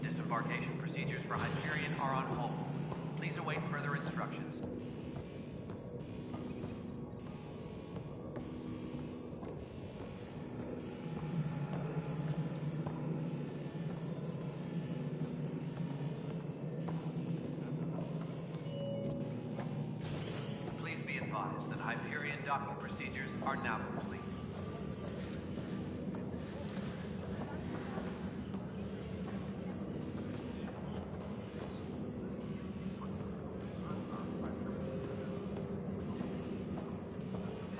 Disembarkation procedures for Hyperion are on hold. Please await further instructions. Please be advised that Hyperion docking procedures are now complete.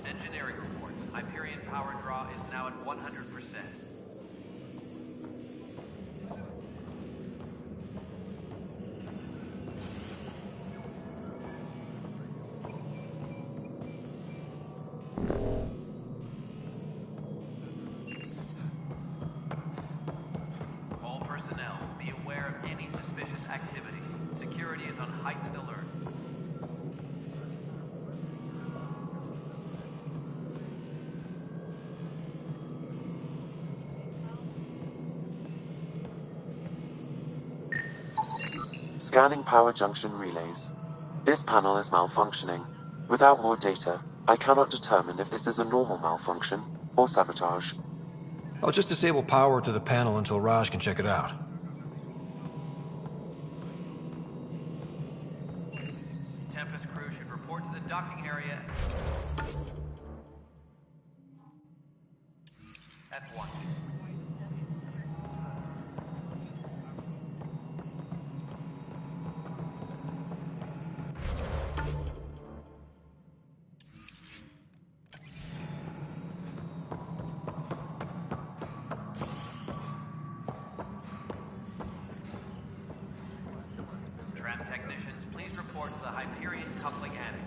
Engineering reports. Hyperion power draw is now at 100%. All personnel, be aware of any suspicious activity. Security is on heightened alert. Scanning power junction relays. This panel is malfunctioning. Without more data, I cannot determine if this is a normal malfunction or sabotage. I'll just disable power to the panel until Raj can check it out. Tempest crew should report to the docking area at once. Tram technicians, please report to the Hyperion coupling annex.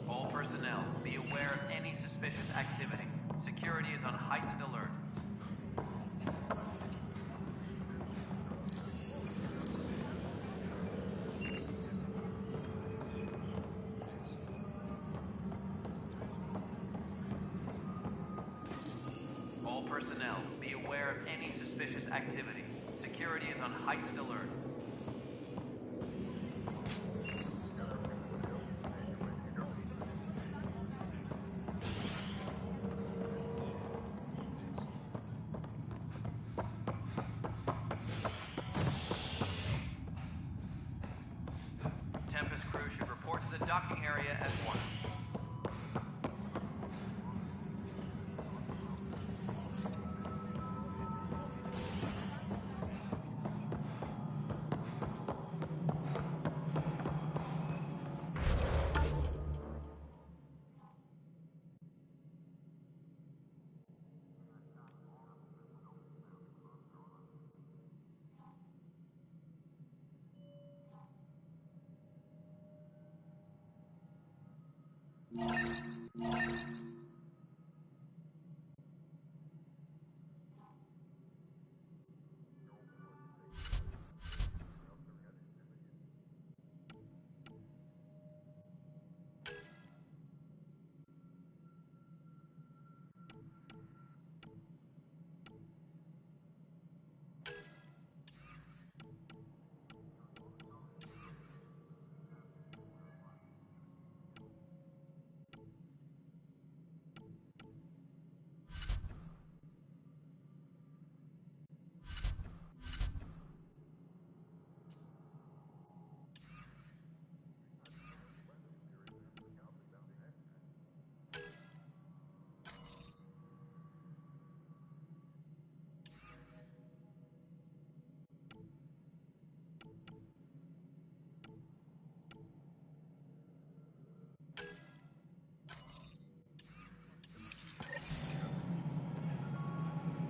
All personnel, be aware of any suspicious activity. Security is on heightened alert. activity. Security is on heightened alert. Tempest crew should report to the docking area at once.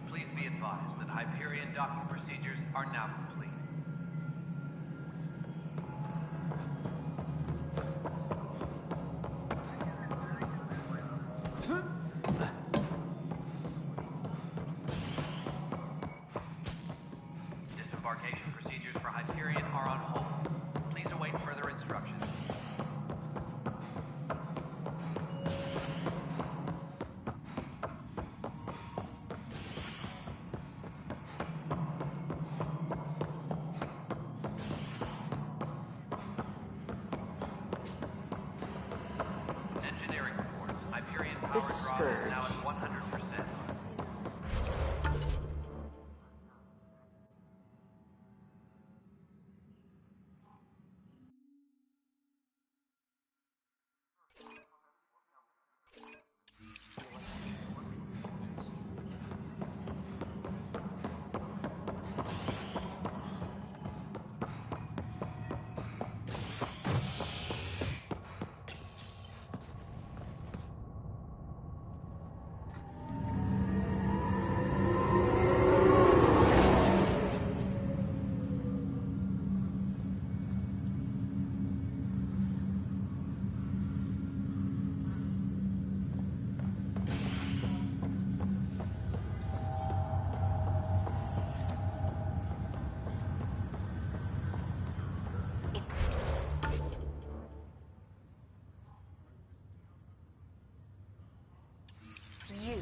Please be advised that Hyperion docking procedures are now complete. Disembarkation procedures for Hyperion are on hold. Please await further instructions. Engineering reports. Hyperion power draw is now at 100%. You.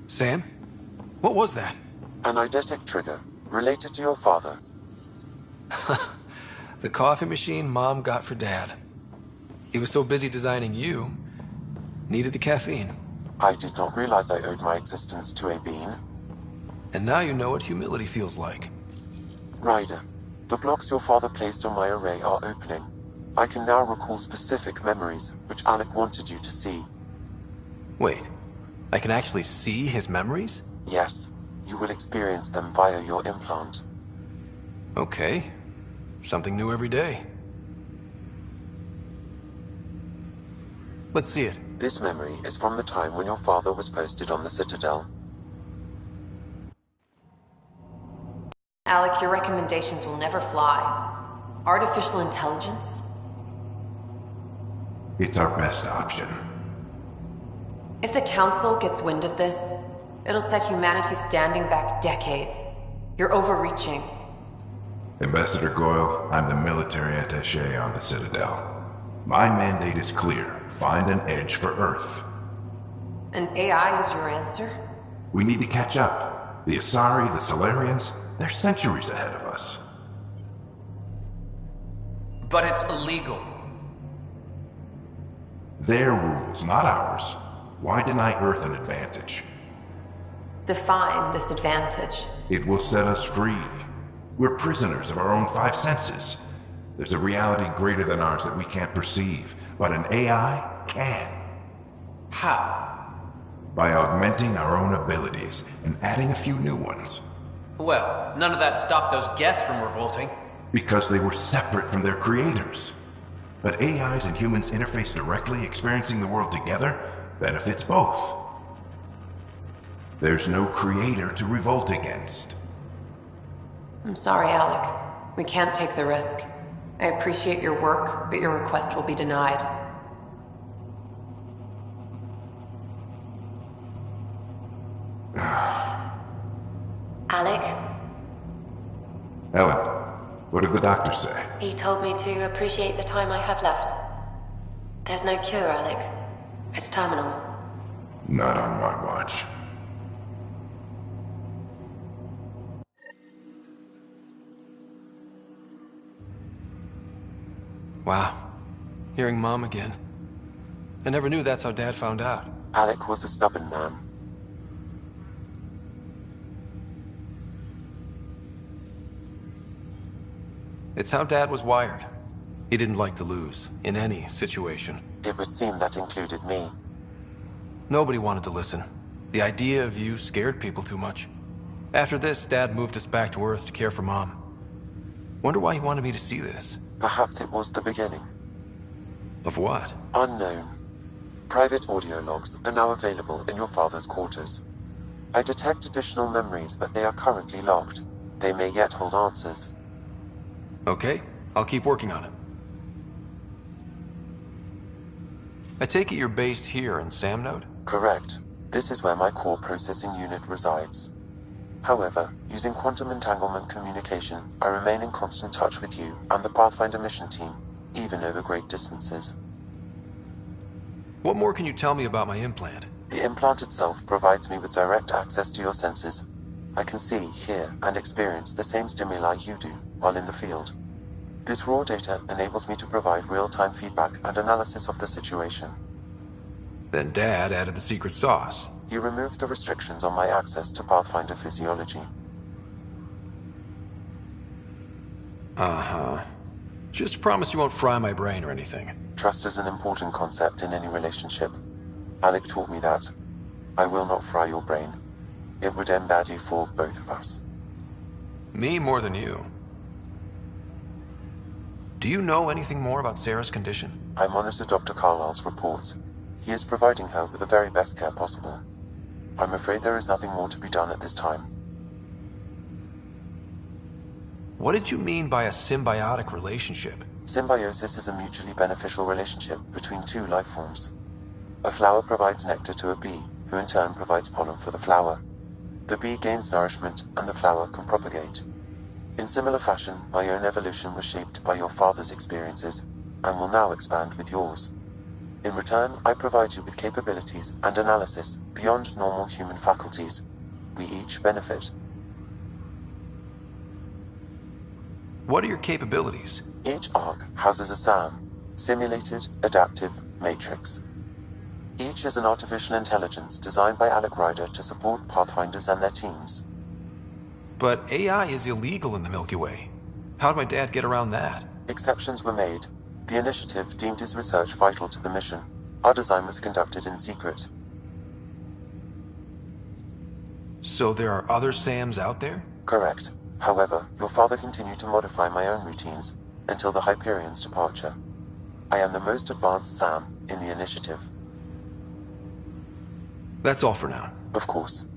Sam? What was that? An eidetic trigger, related to your father. The coffee machine Mom got for Dad. He was so busy designing you, needed the caffeine. I did not realize I owed my existence to a bean. And now you know what humility feels like. Ryder, the blocks your father placed on my array are opening. I can now recall specific memories, which Alec wanted you to see. Wait, I can actually see his memories? Yes, you will experience them via your implant. Okay, something new every day. Let's see it. This memory is from the time when your father was posted on the Citadel. Alec, your recommendations will never fly. Artificial intelligence? It's our best option. If the Council gets wind of this, it'll set humanity standing back decades. You're overreaching. Ambassador Goyle, I'm the military attaché on the Citadel. My mandate is clear. Find an edge for Earth. And AI is your answer? We need to catch up. The Asari, the Solarians, they're centuries ahead of us. But it's illegal. Their rules, not ours. Why deny Earth an advantage? Define this advantage. It will set us free. We're prisoners of our own five senses. There's a reality greater than ours that we can't perceive, but an AI can. How? By augmenting our own abilities and adding a few new ones. Well, none of that stopped those Geth from revolting. Because they were separate from their creators. But AIs and humans interface directly, experiencing the world together, benefits both. There's no creator to revolt against. I'm sorry, Alec. We can't take the risk. I appreciate your work, but your request will be denied. Alec? Ellen, what did the doctor say? He told me to appreciate the time I have left. There's no cure, Alec. It's terminal. Not on my watch. Wow. Hearing Mom again. I never knew that's how Dad found out. Alec was a stubborn man. It's how Dad was wired. He didn't like to lose, in any situation. It would seem that included me. Nobody wanted to listen. The idea of you scared people too much. After this, Dad moved us back to Earth to care for Mom. Wonder why he wanted me to see this. Perhaps it was the beginning. Of what? Unknown. Private audio logs are now available in your father's quarters. I detect additional memories, but they are currently locked. They may yet hold answers. Okay, I'll keep working on it. I take it you're based here in Samnode? Correct. This is where my core processing unit resides. However, using quantum entanglement communication, I remain in constant touch with you and the Pathfinder mission team, even over great distances. What more can you tell me about my implant? The implant itself provides me with direct access to your senses. I can see, hear, and experience the same stimuli you do while in the field. This raw data enables me to provide real-time feedback and analysis of the situation. Then Dad added the secret sauce. You removed the restrictions on my access to Pathfinder physiology. Uh-huh. Just promise you won't fry my brain or anything. Trust is an important concept in any relationship. Alec taught me that. I will not fry your brain. It would end badly for both of us. Me more than you. Do you know anything more about Sarah's condition? I monitor Dr. Carlisle's reports. He is providing her with the very best care possible. I'm afraid there is nothing more to be done at this time. What did you mean by a symbiotic relationship? Symbiosis is a mutually beneficial relationship between two life forms. A flower provides nectar to a bee, who in turn provides pollen for the flower. The bee gains nourishment, and the flower can propagate. In similar fashion, my own evolution was shaped by your father's experiences, and will now expand with yours. In return, I provide you with capabilities and analysis beyond normal human faculties. We each benefit. What are your capabilities? Each arc houses a SAM, Simulated Adaptive Matrix. Each is an artificial intelligence designed by Alec Ryder to support Pathfinders and their teams. But AI is illegal in the Milky Way. How'd my dad get around that? Exceptions were made. The initiative deemed his research vital to the mission. Our design was conducted in secret. So there are other SAMs out there? Correct. However, your father continued to modify my own routines until the Hyperion's departure. I am the most advanced SAM in the initiative. That's all for now. Of course.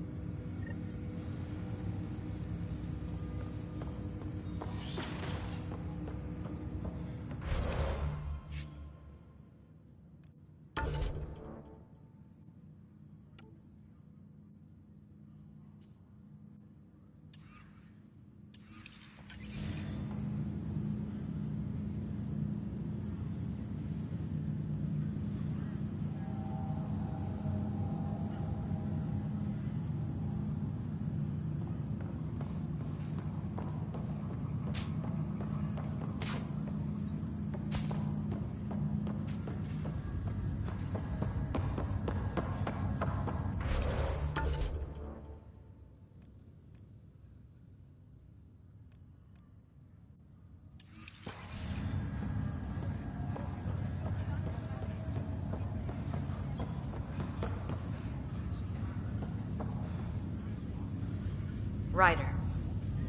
Ryder,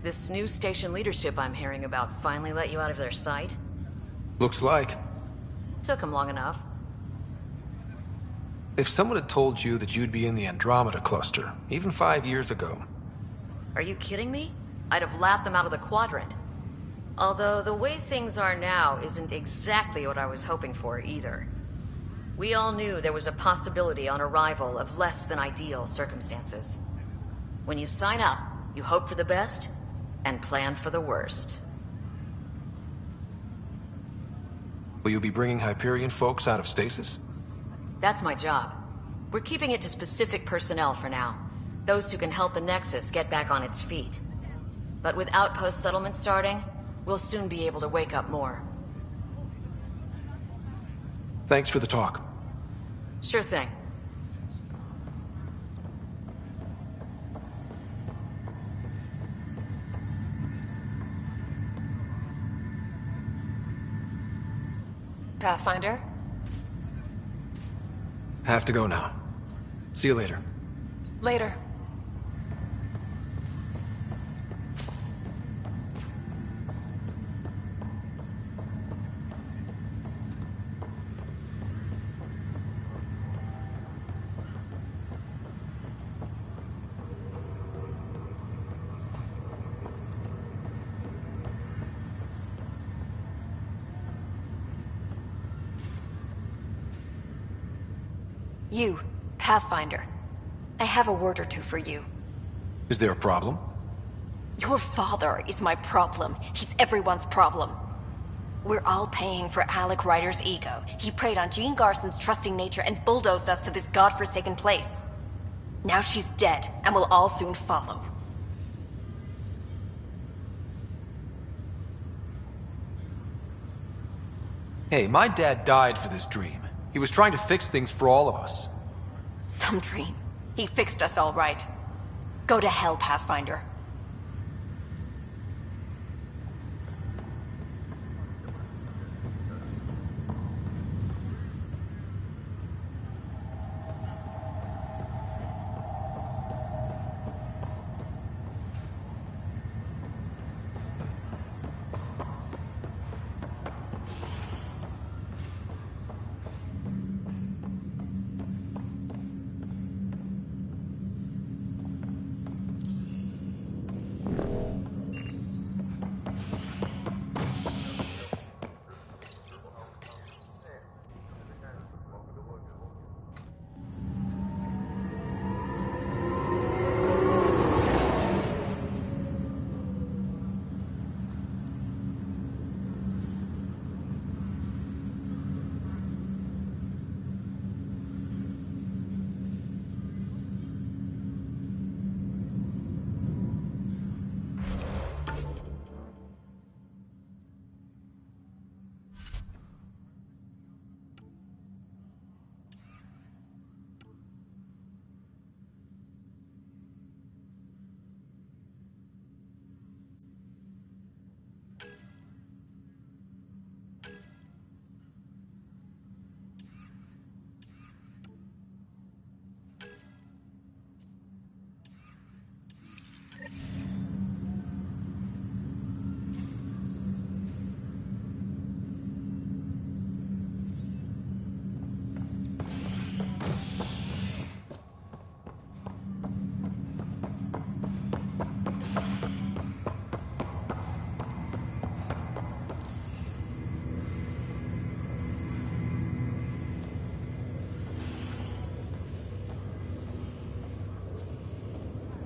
this new station leadership I'm hearing about finally let you out of their sight? Looks like. Took them long enough. If someone had told you that you'd be in the Andromeda cluster, even 5 years ago... Are you kidding me? I'd have laughed them out of the quadrant. Although the way things are now isn't exactly what I was hoping for either. We all knew there was a possibility on arrival of less than ideal circumstances. When you sign up, you hope for the best and plan for the worst. Will you be bringing Hyperion folks out of stasis? That's my job. We're keeping it to specific personnel for now. Those who can help the Nexus get back on its feet. But with outpost settlement starting, we'll soon be able to wake up more. Thanks for the talk. Sure thing. Pathfinder? Have to go now. See you later. Later. You, Pathfinder. I have a word or two for you. Is there a problem? Your father is my problem. He's everyone's problem. We're all paying for Alec Ryder's ego. He preyed on Jean Garson's trusting nature and bulldozed us to this godforsaken place. Now she's dead, and we'll all soon follow. Hey, my dad died for this dream. He was trying to fix things for all of us. Some dream. He fixed us all right. Go to hell, Pathfinder.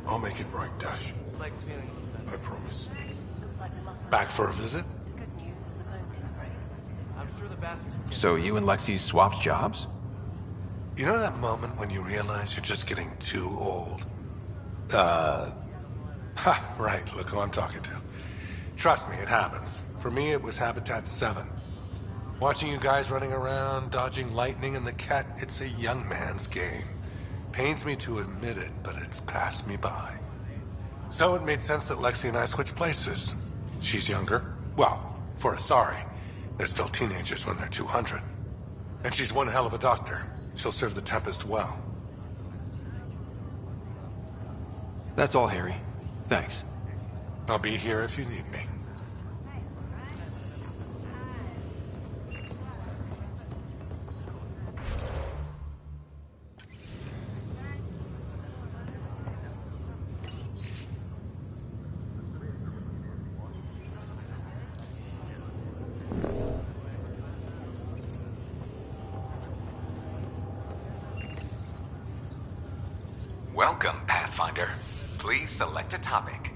I'll make it right, Dash. I promise. Back for a visit? So you and Lexi swapped jobs? You know that moment when you realize you're just getting too old? Ha, right, look who I'm talking to. Trust me, it happens. For me, it was Habitat 7. Watching you guys running around, dodging lightning and the cat, it's a young man's game. Pains me to admit it, but it's passed me by. So it made sense that Lexi and I switched places. She's younger. Well, for Asari. They're still teenagers when they're 200. And she's one hell of a doctor. She'll serve the Tempest well. That's all, Harry. Thanks. I'll be here if you need me. Welcome, Pathfinder. Please select a topic.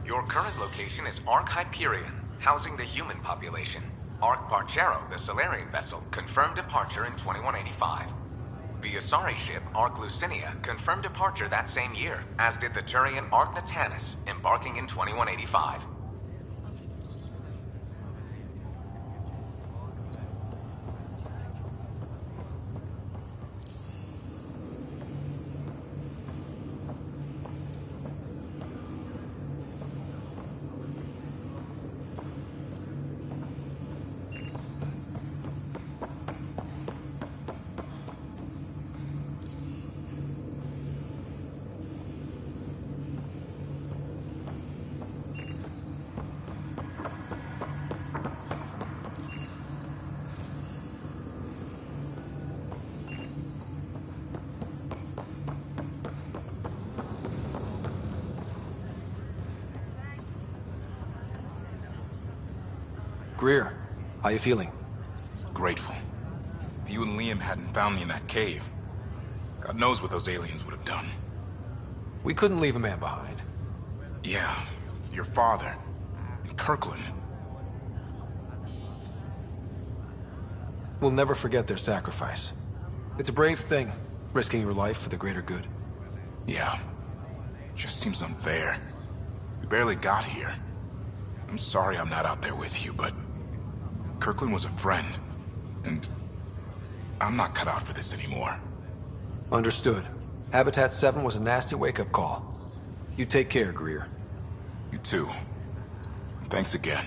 Your current location is Ark Hyperion, housing the human population. Ark Parchero, the Solarian vessel, confirmed departure in 2185. The Asari ship, Ark Lucinia, confirmed departure that same year, as did the Turian Ark Natanus, embarking in 2185. Greer, how you feeling? Grateful. If you and Liam hadn't found me in that cave, God knows what those aliens would have done. We couldn't leave a man behind. Yeah, your father, and Kirkland. We'll never forget their sacrifice. It's a brave thing, risking your life for the greater good. Yeah. Just seems unfair. We barely got here. I'm sorry I'm not out there with you, but Kirkland was a friend, and I'm not cut out for this anymore. Understood. Habitat 7 was a nasty wake-up call. You take care, Greer. You too. Thanks again.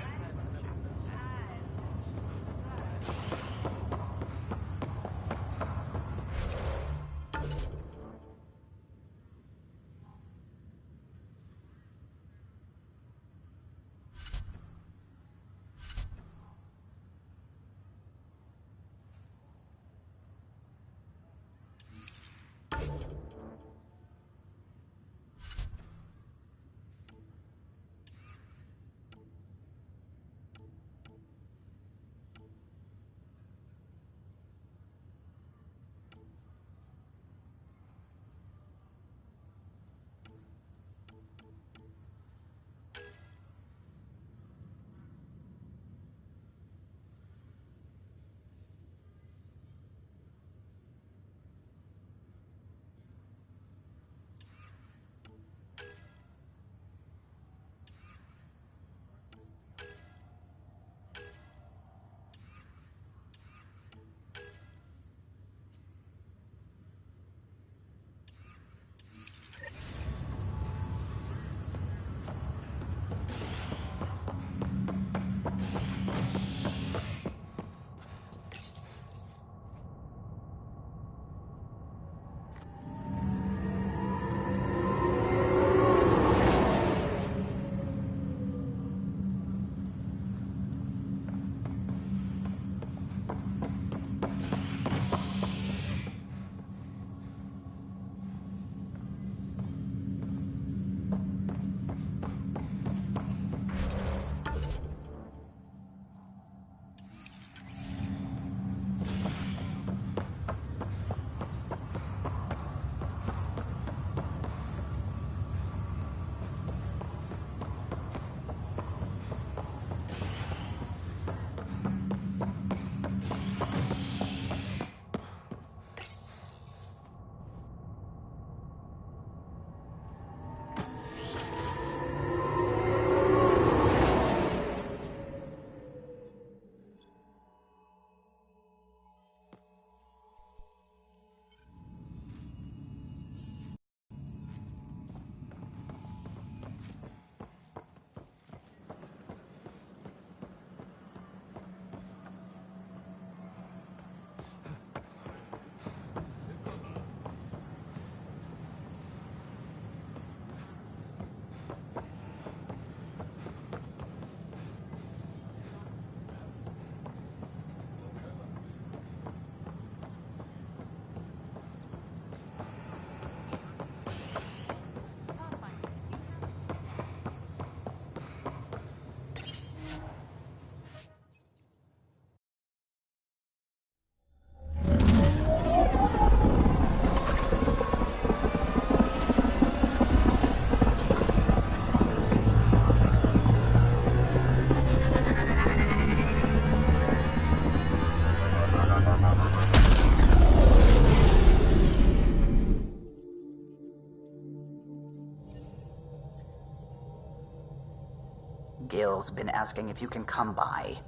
Wells been asking if you can come by.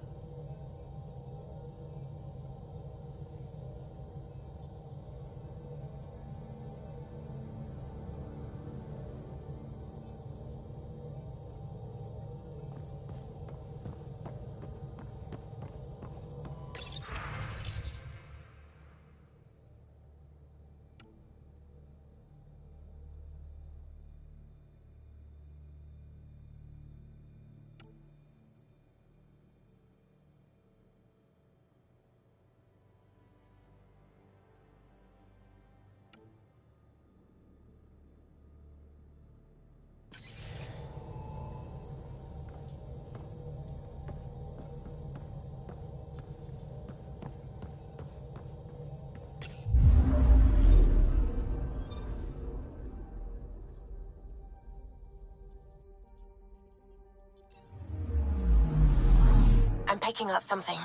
I'm picking up something.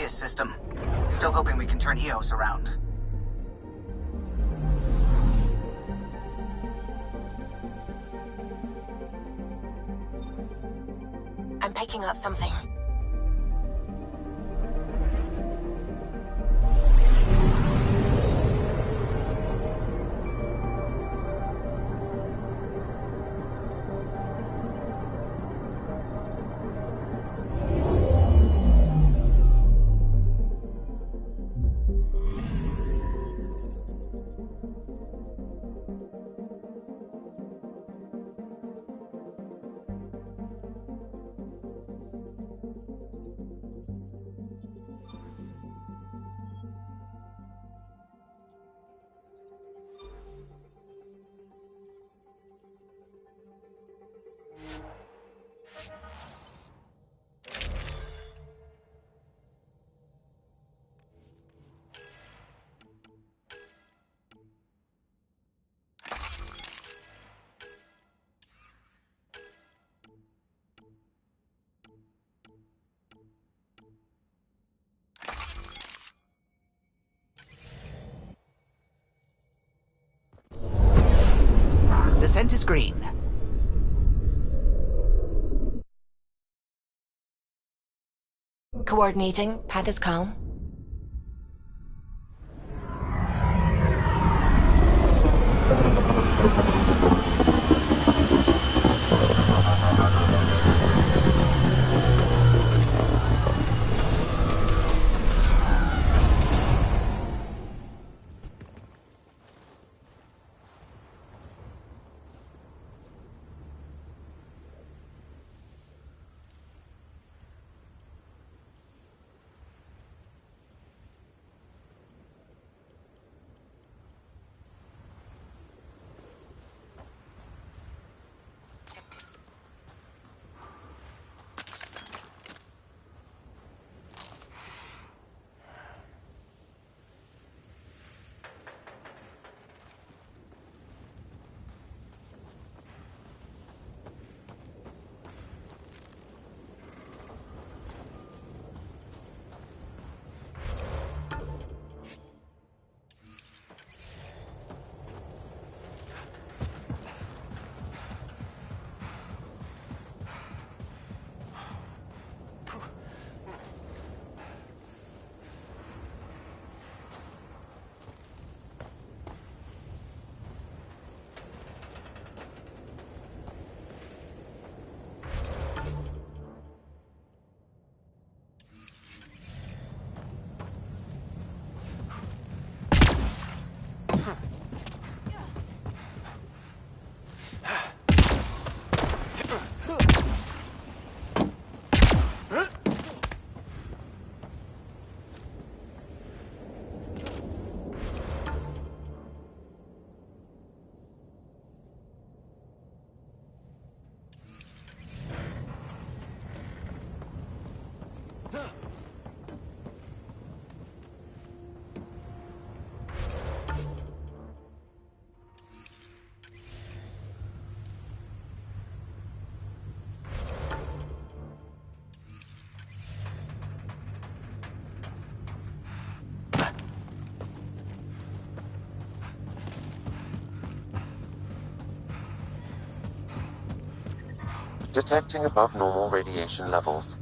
System. Still hoping we can turn EOS around. I'm picking up something. Descent is green. Coordinating. Path is calm. Detecting above normal radiation levels.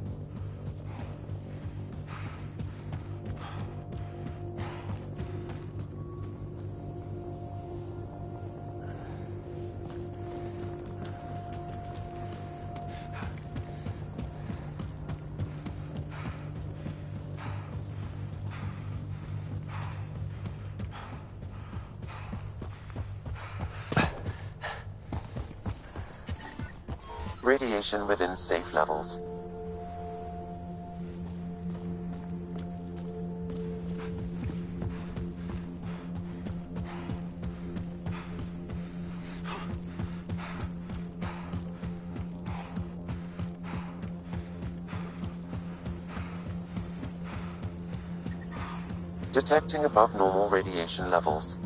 Radiation within safe levels. Detecting above normal radiation levels.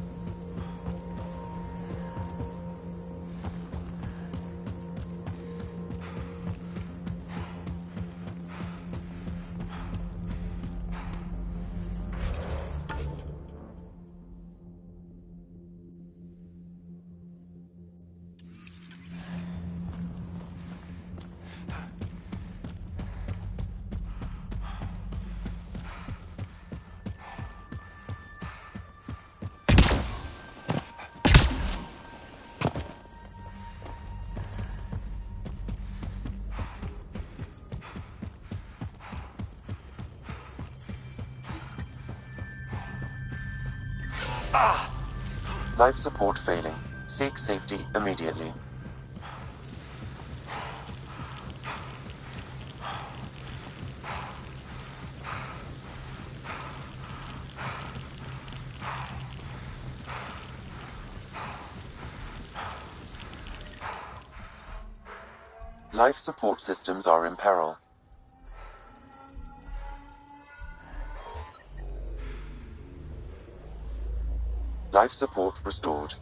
Life support failing. Seek safety immediately. Life support systems are in peril. Life support restored.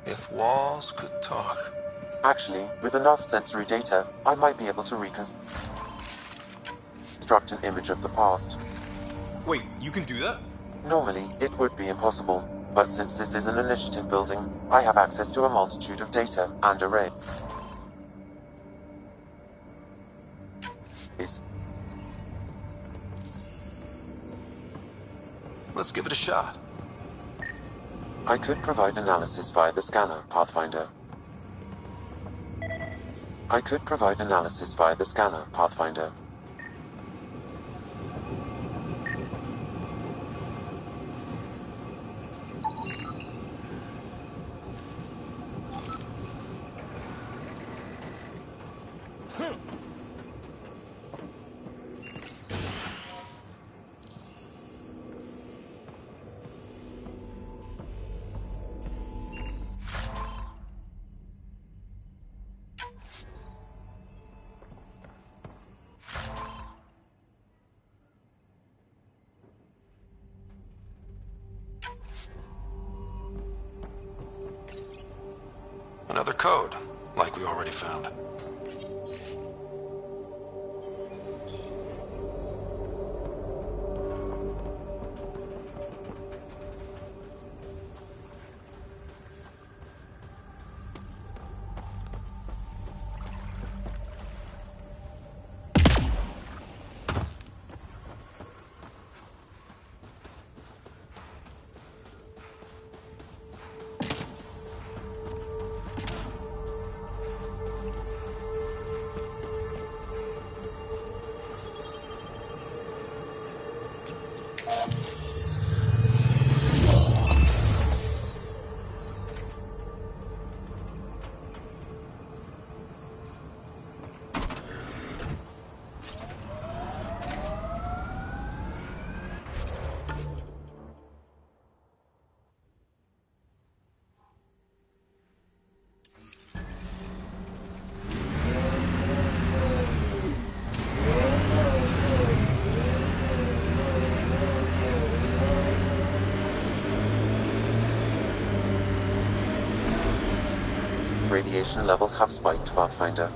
If walls could talk. Actually, with enough sensory data, I might be able to reconstruct an image of the past. Wait, you can do that? Normally, it would be impossible, but since this is an initiative building, I have access to a multitude of data and arrays. Let's give it a shot. I could provide analysis via the scanner, Pathfinder. I could provide analysis via the scanner, Pathfinder. Another code, like we already found. Radiation levels have spiked, Pathfinder.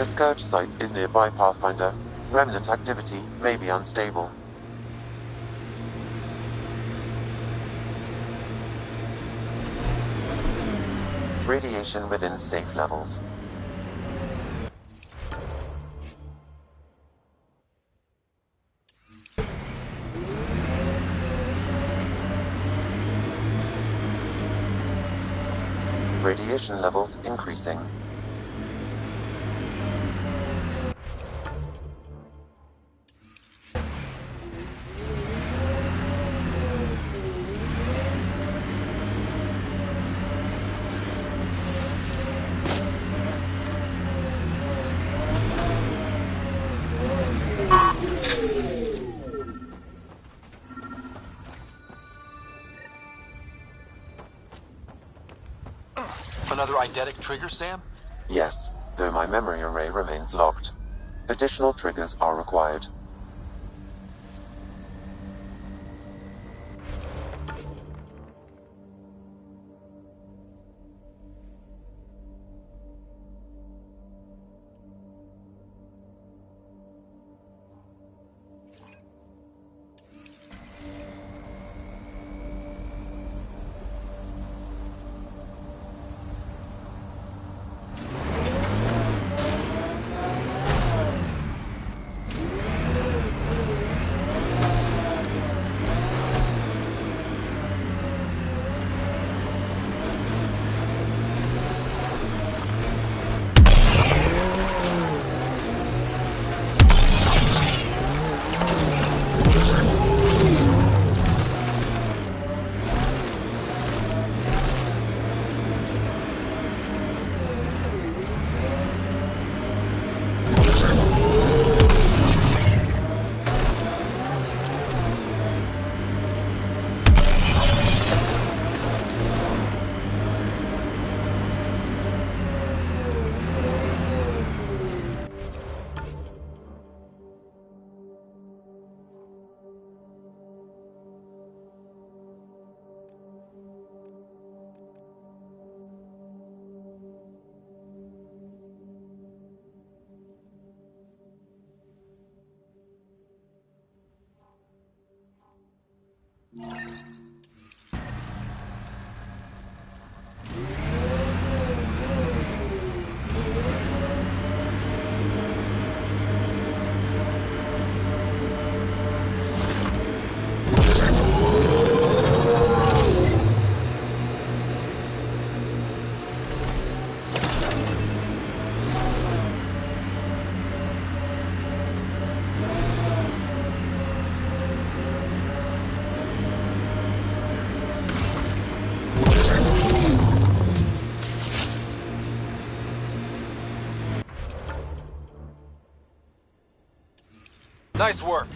A scourge site is nearby, Pathfinder. Remnant activity may be unstable. Radiation within safe levels. Radiation levels increasing. Another eidetic trigger, Sam? Yes, though my memory array remains locked. Additional triggers are required. Nice work.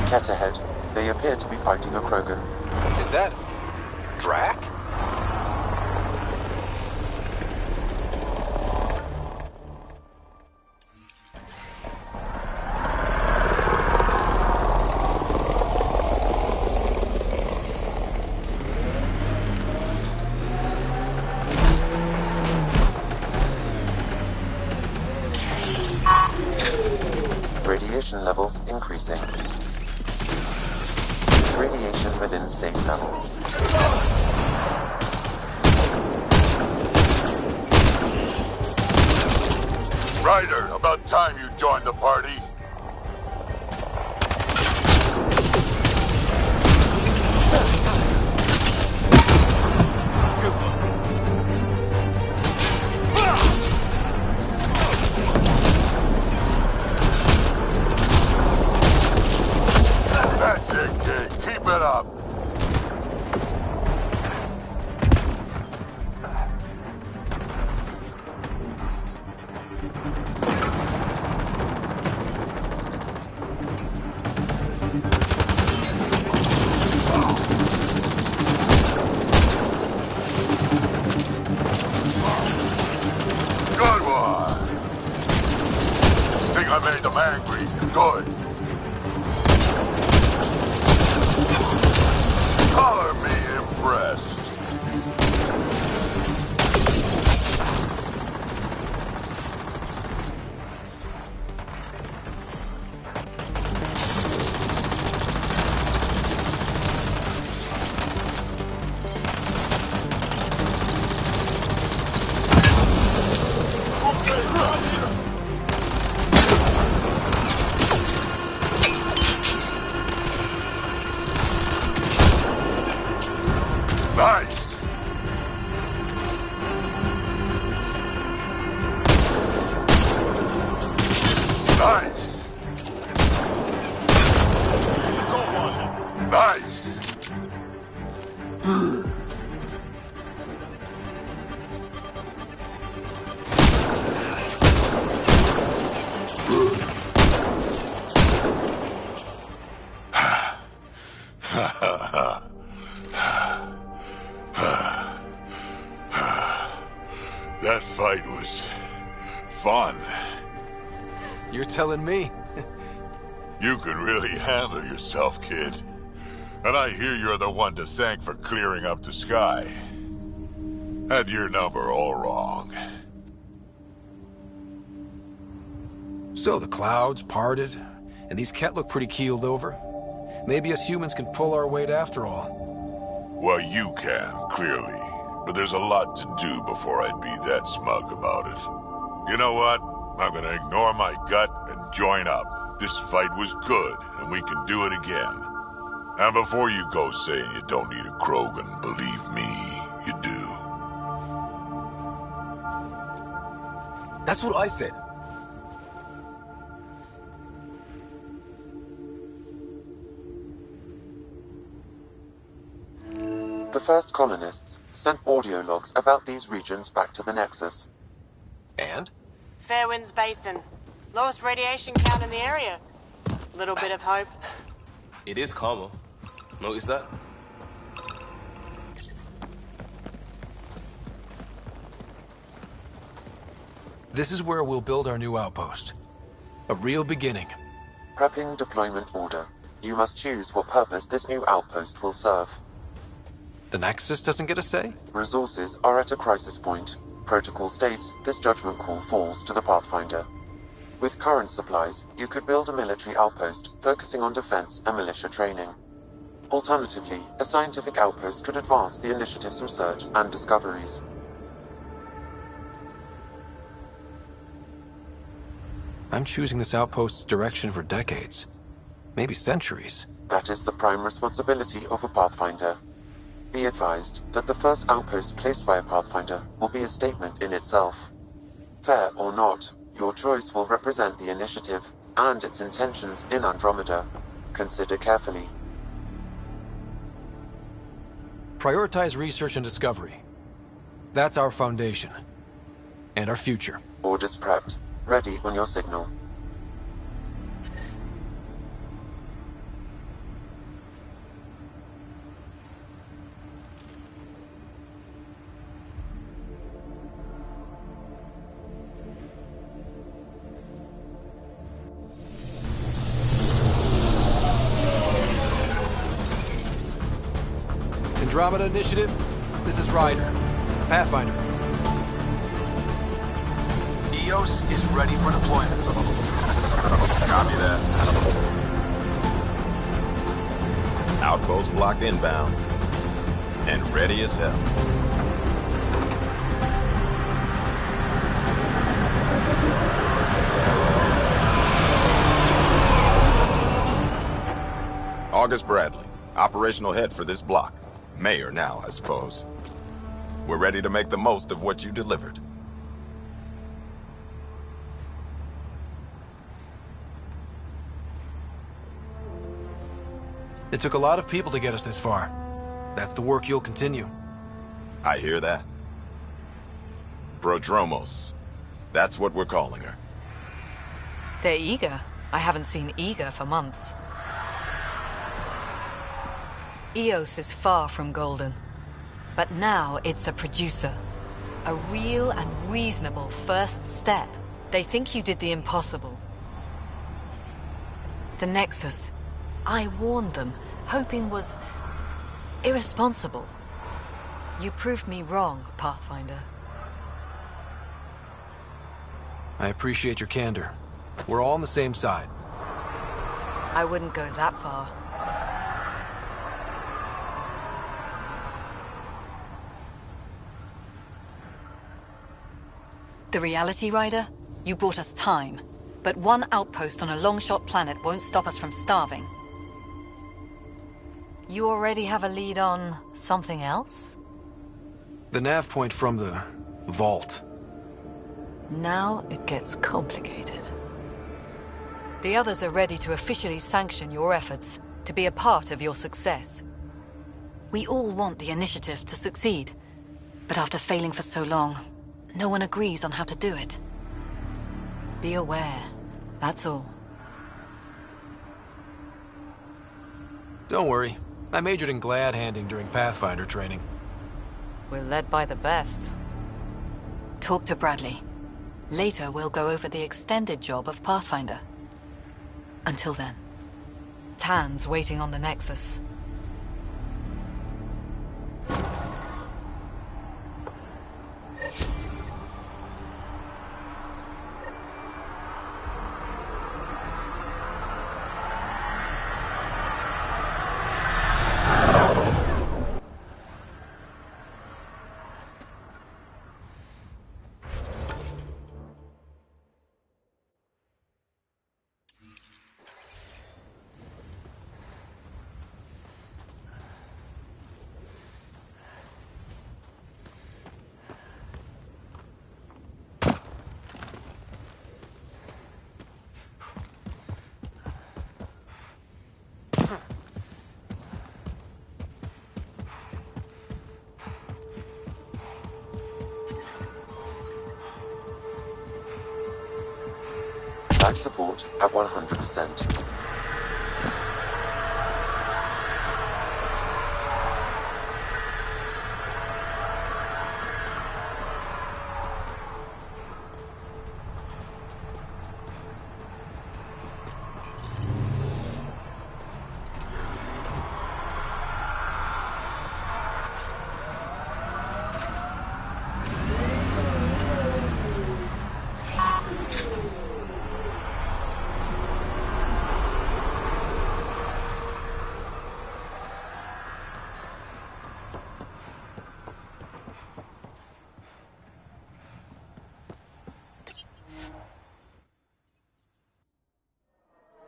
Ket ahead. They appear to be fighting a Krogan. Is that... Drac? Radiation levels increasing. Radiation within safe levels. Ryder, about time you joined the party. That's it, kid. Keep it up. Good one. Think I made them angry. Good. Color me impressed. Nice. Nice. Go on. Nice. That fight was fun. You're telling me? You can really handle yourself, kid. And I hear you're the one to thank for clearing up the sky. Had your number all wrong. So the clouds parted, and these Ket look pretty keeled over. Maybe us humans can pull our weight after all. Well, you can, clearly. But there's a lot to do before I'd be that smug about it. You know what? I'm gonna ignore my gut and join up. This fight was good, and we can do it again. And before you go saying you don't need a Krogan, believe me, you do. That's what I said. The first colonists sent audio logs about these regions back to the Nexus. And? Fairwinds Basin. Lowest radiation count in the area. Little bit of hope. It is calmer. Notice that? This is where we'll build our new outpost. A real beginning. Prepping deployment order. You must choose what purpose this new outpost will serve. The Nexus doesn't get a say? Resources are at a crisis point. Protocol states this judgment call falls to the Pathfinder. With current supplies, you could build a military outpost focusing on defense and militia training. Alternatively, a scientific outpost could advance the initiative's research and discoveries. I'm choosing this outpost's direction for decades. Maybe centuries. That is the prime responsibility of a Pathfinder. Be advised that the first outpost placed by a Pathfinder will be a statement in itself. Fair or not, your choice will represent the initiative and its intentions in Andromeda. Consider carefully. Prioritize research and discovery. That's our foundation. And our future. Orders prepped. Ready on your signal. Andromeda Initiative, this is Ryder. Pathfinder. EOS is ready for deployment. Copy that. Outpost blocked inbound. And ready as hell. August Bradley, operational head for this block. Mayor now, I suppose. We're ready to make the most of what you delivered. It took a lot of people to get us this far. That's the work you'll continue. I hear that. Prodromos. That's what we're calling her. They're eager. I haven't seen eager for months. EOS is far from golden. But now it's a producer. A real and reasonable first step. They think you did the impossible. The Nexus. I warned them, hoping was irresponsible. You proved me wrong, Pathfinder. I appreciate your candor. We're all on the same side. I wouldn't go that far. The Reality Rider? You bought us time. But one outpost on a long-shot planet won't stop us from starving. You already have a lead on something else? The nav point from the vault. Now it gets complicated. The others are ready to officially sanction your efforts, to be a part of your success. We all want the initiative to succeed, but after failing for so long, no one agrees on how to do it. Be aware, that's all. Don't worry. I majored in glad handing during Pathfinder training. We're led by the best. Talk to Bradley. Later, we'll go over the extended job of Pathfinder. Until then, Tan's waiting on the Nexus. Back support at 100%.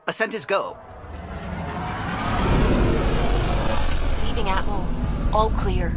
Ascent is go. Leaving Atmo. All clear.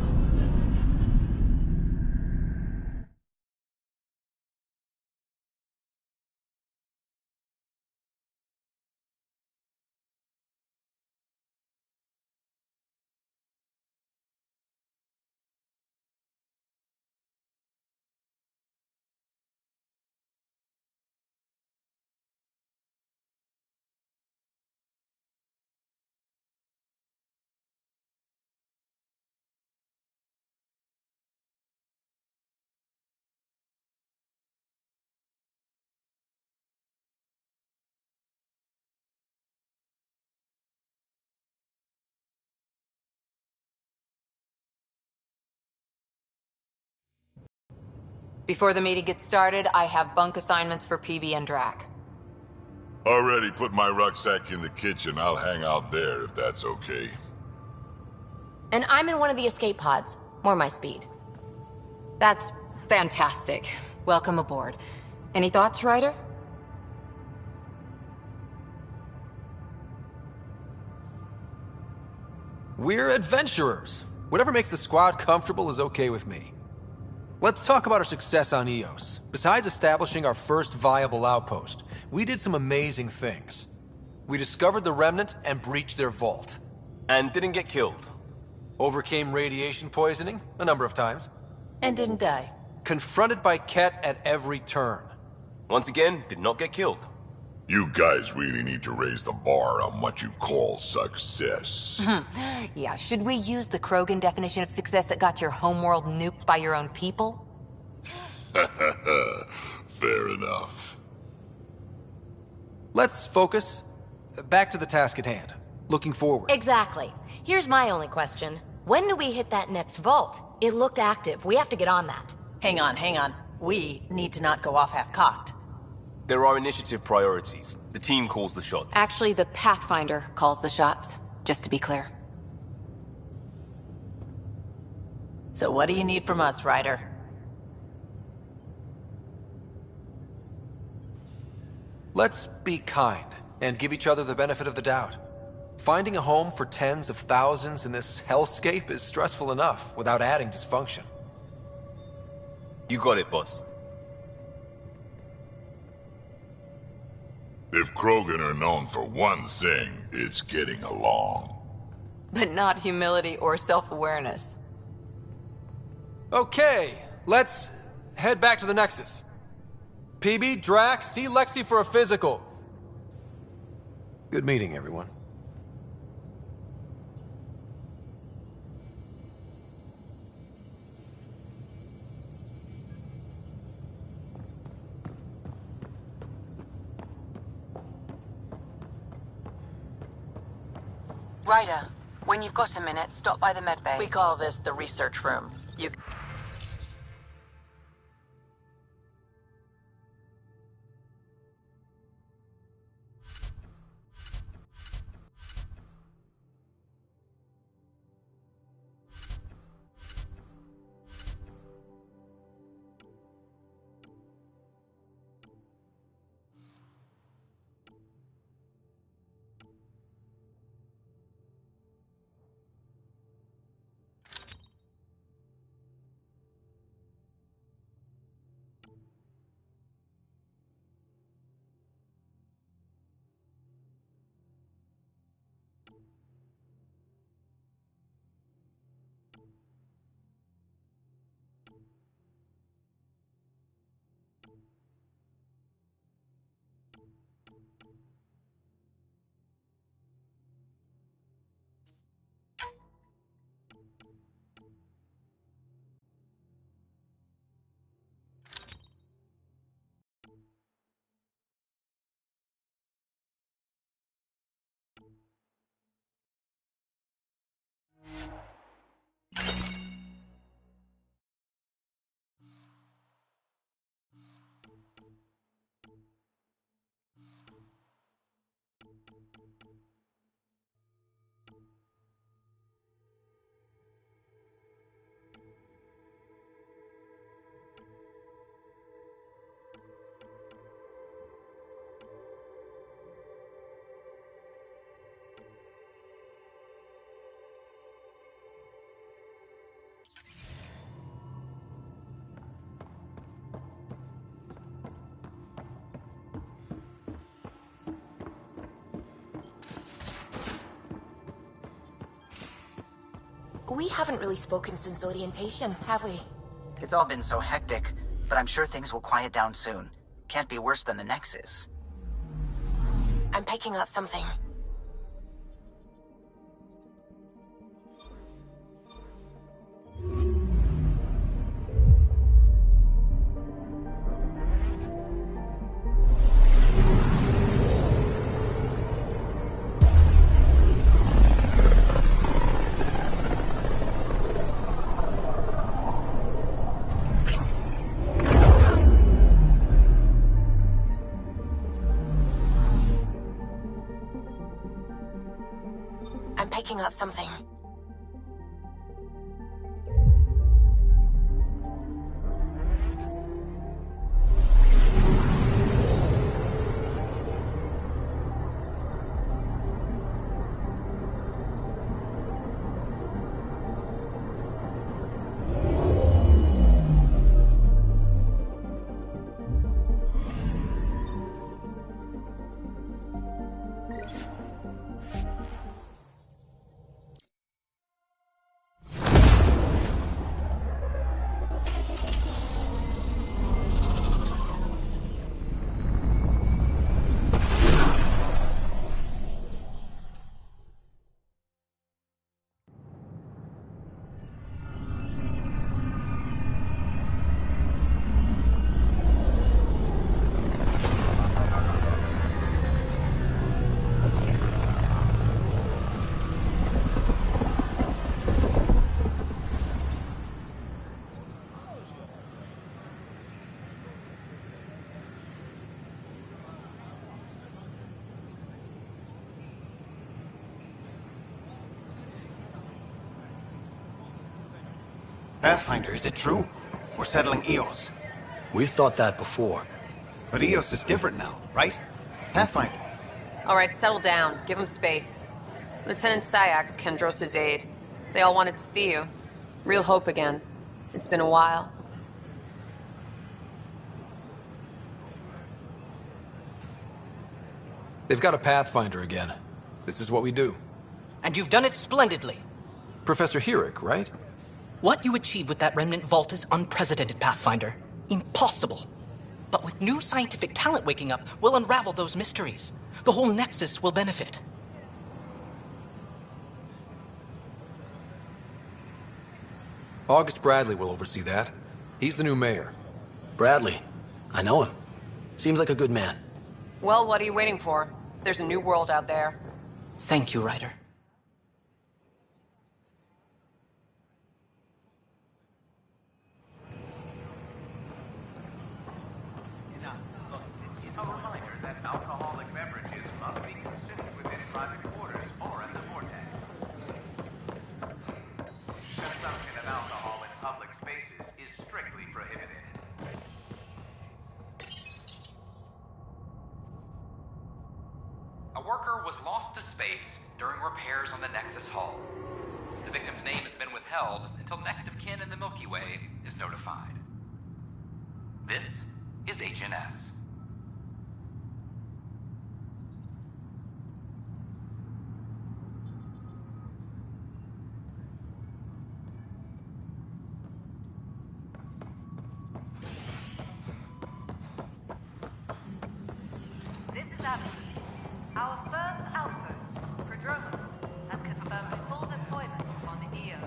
Before the meeting gets started, I have bunk assignments for PB and Drac. Already put my rucksack in the kitchen. I'll hang out there if that's okay. And I'm in one of the escape pods. More my speed. That's fantastic. Welcome aboard. Any thoughts, Ryder? We're adventurers. Whatever makes the squad comfortable is okay with me. Let's talk about our success on Eos. Besides establishing our first viable outpost, we did some amazing things. We discovered the Remnant and breached their vault. And didn't get killed. Overcame radiation poisoning a number of times. And didn't die. Confronted by Ket at every turn. Once again, did not get killed. You guys really need to raise the bar on what you call success. Yeah, should we use the Krogan definition of success that got your homeworld nuked by your own people? Fair enough. Let's focus. Back to the task at hand. Looking forward. Exactly. Here's my only question. When do we hit that next vault? It looked active. We have to get on that. Hang on. We need to not go off half-cocked. There are initiative priorities. The team calls the shots. Actually, the Pathfinder calls the shots, just to be clear. So what do you need from us, Ryder? Let's be kind and give each other the benefit of the doubt. Finding a home for tens of thousands in this hellscape is stressful enough without adding dysfunction. You got it, boss. If Krogan are known for one thing, it's getting along. But not humility or self-awareness. Okay, let's head back to the Nexus. PB, Drac, see Lexi for a physical. Good meeting, everyone. Ryder, when you've got a minute, stop by the medbay. We call this the research room. You... we haven't really spoken since orientation, have we? It's all been so hectic, but I'm sure things will quiet down soon. Can't be worse than the Nexus. I'm picking up something. I'm picking up something. Pathfinder, is it true? We're settling Eos. We've thought that before. But Eos is different now, right? Pathfinder. All right, settle down. Give him space. Lieutenant Syax, Kendros' aide. They all wanted to see you. Real hope again. It's been a while. They've got a Pathfinder again. This is what we do. And you've done it splendidly. Professor Herrick, right? What you achieved with that remnant vault is unprecedented, Pathfinder. Impossible. But with new scientific talent waking up, we'll unravel those mysteries. The whole Nexus will benefit. August Bradley will oversee that. He's the new mayor. Bradley. I know him. Seems like a good man. Well, what are you waiting for? There's a new world out there. Thank you, Ryder. A reminder that alcoholic beverages must be consumed within private quarters or in the vortex. Consumption of alcohol in public spaces is strictly prohibited. A worker was lost to space during repairs on the Nexus Hull. The victim's name has been withheld until next of kin in the Milky Way is notified. This is HNS. This is Abbott. Our first outpost, Prodromos, has confirmed full deployment on Io.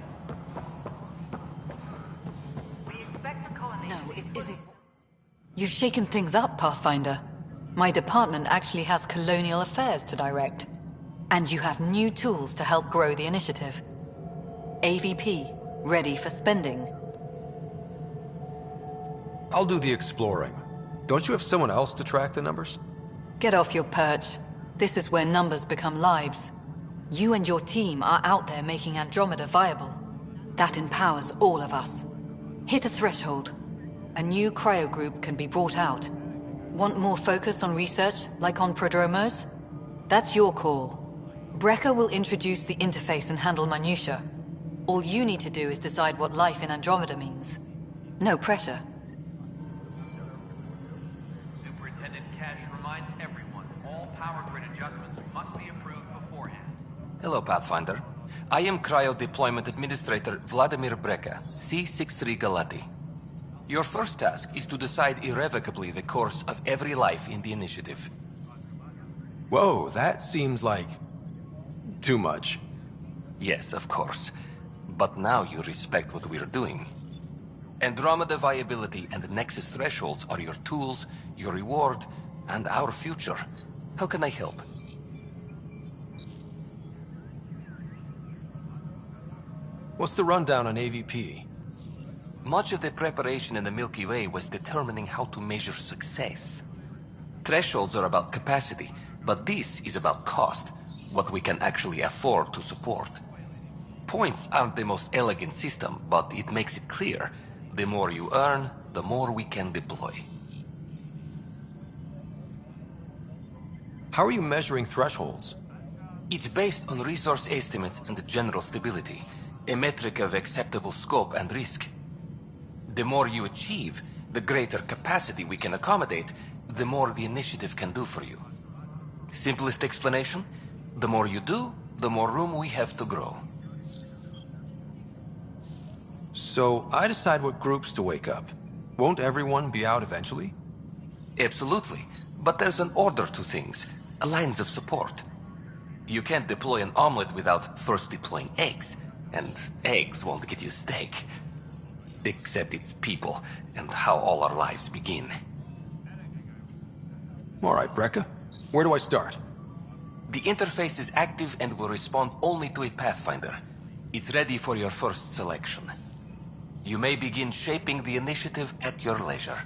We expect the colony... No, it isn't. You've shaken things up, Pathfinder. My department actually has colonial affairs to direct. And you have new tools to help grow the initiative. AVP, ready for spending. I'll do the exploring. Don't you have someone else to track the numbers? Get off your perch. This is where numbers become lives. You and your team are out there making Andromeda viable. That empowers all of us. Hit a threshold. A new cryo group can be brought out. Want more focus on research, like on Prodromos? That's your call. Brecker will introduce the interface and handle minutiae. All you need to do is decide what life in Andromeda means. No pressure. Superintendent Cash reminds everyone all power grid adjustments must be approved beforehand. Hello, Pathfinder. I am Cryo Deployment Administrator Vladimir Breka, C-63 Galati. Your first task is to decide irrevocably the course of every life in the initiative. Whoa, that seems like... too much. Yes, of course. But now you respect what we're doing. Andromeda viability and Nexus thresholds are your tools, your reward, and our future. How can I help? What's the rundown on AVP? Much of the preparation in the Milky Way was determining how to measure success. Thresholds are about capacity, but this is about cost, what we can actually afford to support. Points aren't the most elegant system, but it makes it clear. The more you earn, the more we can deploy. How are you measuring thresholds? It's based on resource estimates and general stability, a metric of acceptable scope and risk. The more you achieve, the greater capacity we can accommodate, the more the initiative can do for you. Simplest explanation, the more you do, the more room we have to grow. So, I decide what groups to wake up. Won't everyone be out eventually? Absolutely. But there's an order to things, lines of support. You can't deploy an omelet without first deploying eggs, and eggs won't get you steak. Except it's people, and how all our lives begin. Alright, Breka. Where do I start? The interface is active and will respond only to a Pathfinder. It's ready for your first selection. You may begin shaping the initiative at your leisure.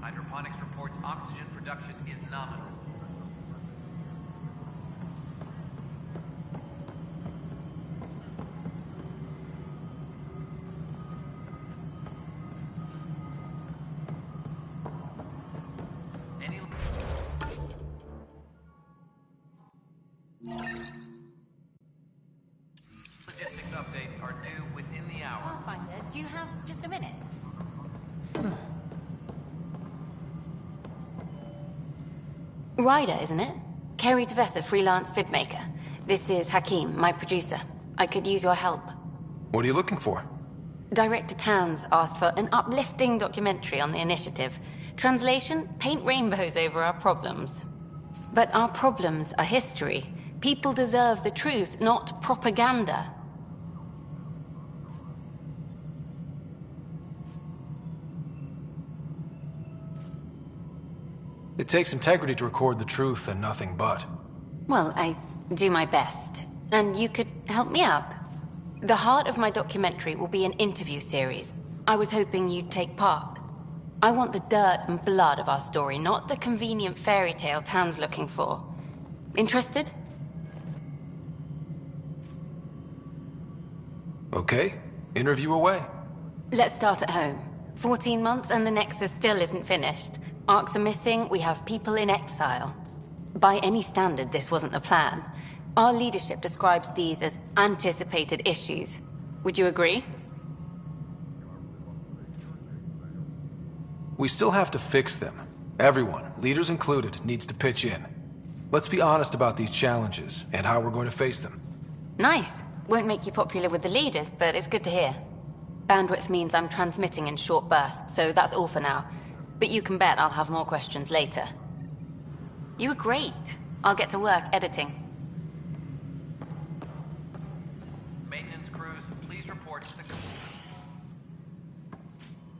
Hydroponics reports oxygen production is nominal. Any logistics updates are due within the hour. Pathfinder, do you have just a minute? Ryder, isn't it? Kerry Tavessa, freelance vidmaker. This is Hakim, my producer. I could use your help. What are you looking for? Director Tans asked for an uplifting documentary on the initiative. Translation, paint rainbows over our problems. But our problems are history. People deserve the truth, not propaganda. It takes integrity to record the truth and nothing but. Well, I do my best. And you could help me out. The heart of my documentary will be an interview series. I was hoping you'd take part. I want the dirt and blood of our story, not the convenient fairy tale Tan's looking for. Interested? Okay, interview away. Let's start at home. 14 months and the Nexus still isn't finished. Arcs are missing, we have people in exile. By any standard, this wasn't the plan. Our leadership describes these as anticipated issues. Would you agree? We still have to fix them. Everyone, leaders included, needs to pitch in. Let's be honest about these challenges and how we're going to face them. Nice. Won't make you popular with the leaders, but it's good to hear. Bandwidth means I'm transmitting in short bursts, so that's all for now. But you can bet I'll have more questions later. You were great. I'll get to work editing. Maintenance crews, please report to the...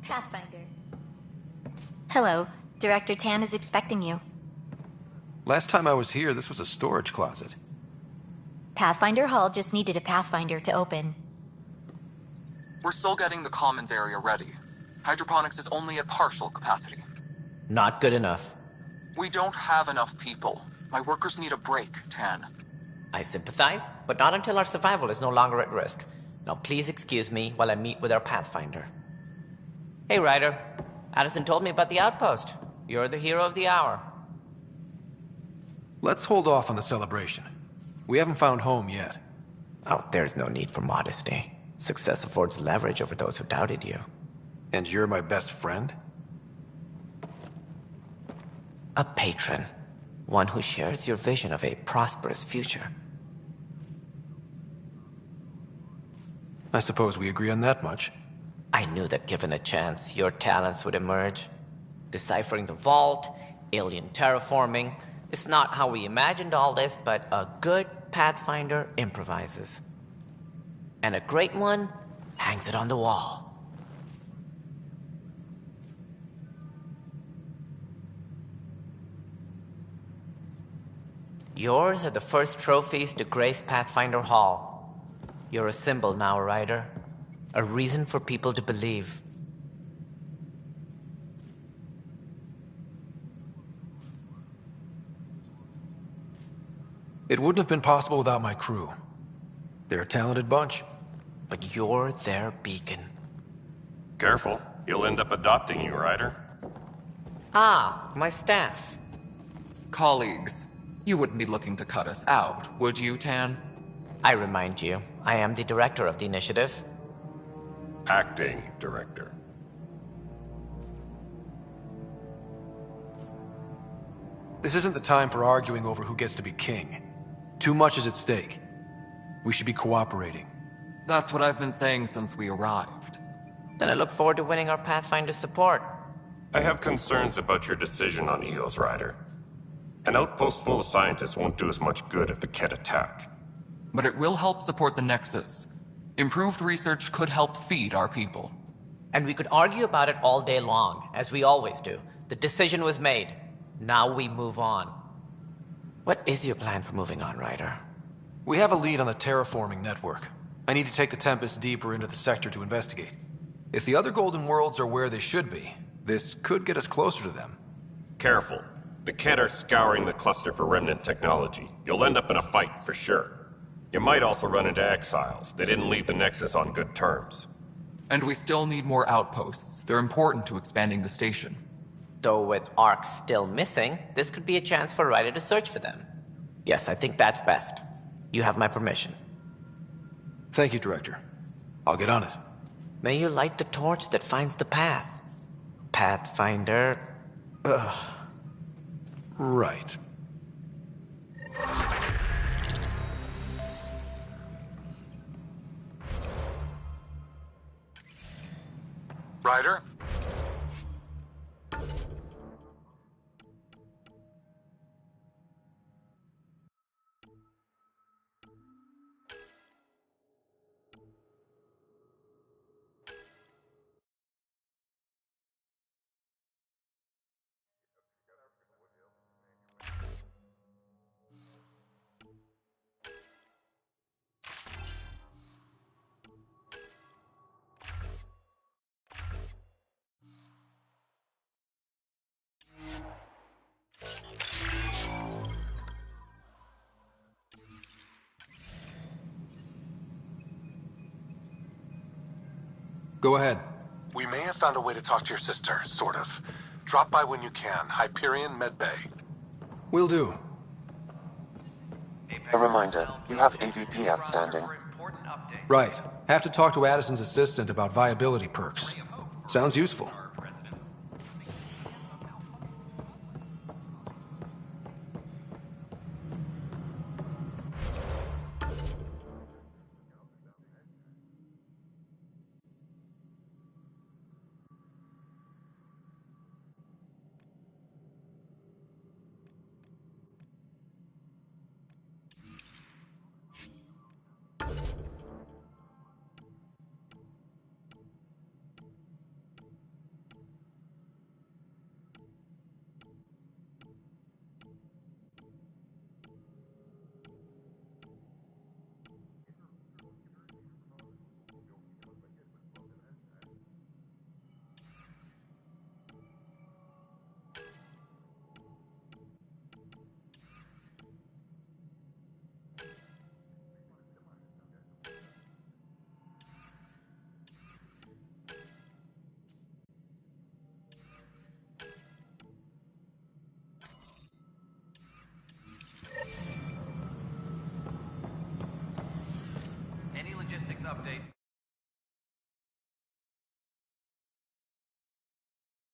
Pathfinder. Hello. Director Tan is expecting you. Last time I was here, this was a storage closet. Pathfinder Hall just needed a Pathfinder to open. We're still getting the commons area ready. Hydroponics is only at partial capacity. Not good enough. We don't have enough people. My workers need a break, Tan. I sympathize, but not until our survival is no longer at risk. Now please excuse me while I meet with our Pathfinder. Hey, Ryder. Addison told me about the outpost. You're the hero of the hour. Let's hold off on the celebration. We haven't found home yet. Oh, there's no need for modesty. Success affords leverage over those who doubted you. And you're my best friend? A patron. One who shares your vision of a prosperous future. I suppose we agree on that much. I knew that given a chance, your talents would emerge. Deciphering the vault, alien terraforming. It's not how we imagined all this, but a good Pathfinder improvises. And a great one hangs it on the wall. Yours are the first trophies to grace Pathfinder Hall. You're a symbol now, Ryder. A reason for people to believe. It wouldn't have been possible without my crew. They're a talented bunch. But you're their beacon. Careful. He'll end up adopting you, Ryder. Ah, my staff. Colleagues, you wouldn't be looking to cut us out, would you, Tan? I remind you, I am the director of the initiative. Acting director. This isn't the time for arguing over who gets to be king. Too much is at stake. We should be cooperating. That's what I've been saying since we arrived. Then I look forward to winning our Pathfinder support. I have concerns about your decision on Eos, Ryder. An outpost full of scientists won't do us much good if the Kett attack. But it will help support the Nexus. Improved research could help feed our people. And we could argue about it all day long, as we always do. The decision was made. Now we move on. What is your plan for moving on, Ryder? We have a lead on the terraforming network. I need to take the Tempest deeper into the sector to investigate. If the other Golden Worlds are where they should be, this could get us closer to them. Careful. The Kett are scouring the cluster for remnant technology. You'll end up in a fight, for sure. You might also run into exiles. They didn't leave the Nexus on good terms. And we still need more outposts. They're important to expanding the station. Though with Ark still missing, this could be a chance for Ryder to search for them. Yes, I think that's best. You have my permission. Thank you, Director. I'll get on it. May you light the torch that finds the path. Pathfinder... Ugh. Right. Ryder? Go ahead. We may have found a way to talk to your sister, sort of. Drop by when you can. Hyperion Medbay. Will do. A reminder, you have AVP outstanding. Right. Have to talk to Addison's assistant about viability perks. Sounds useful. updates.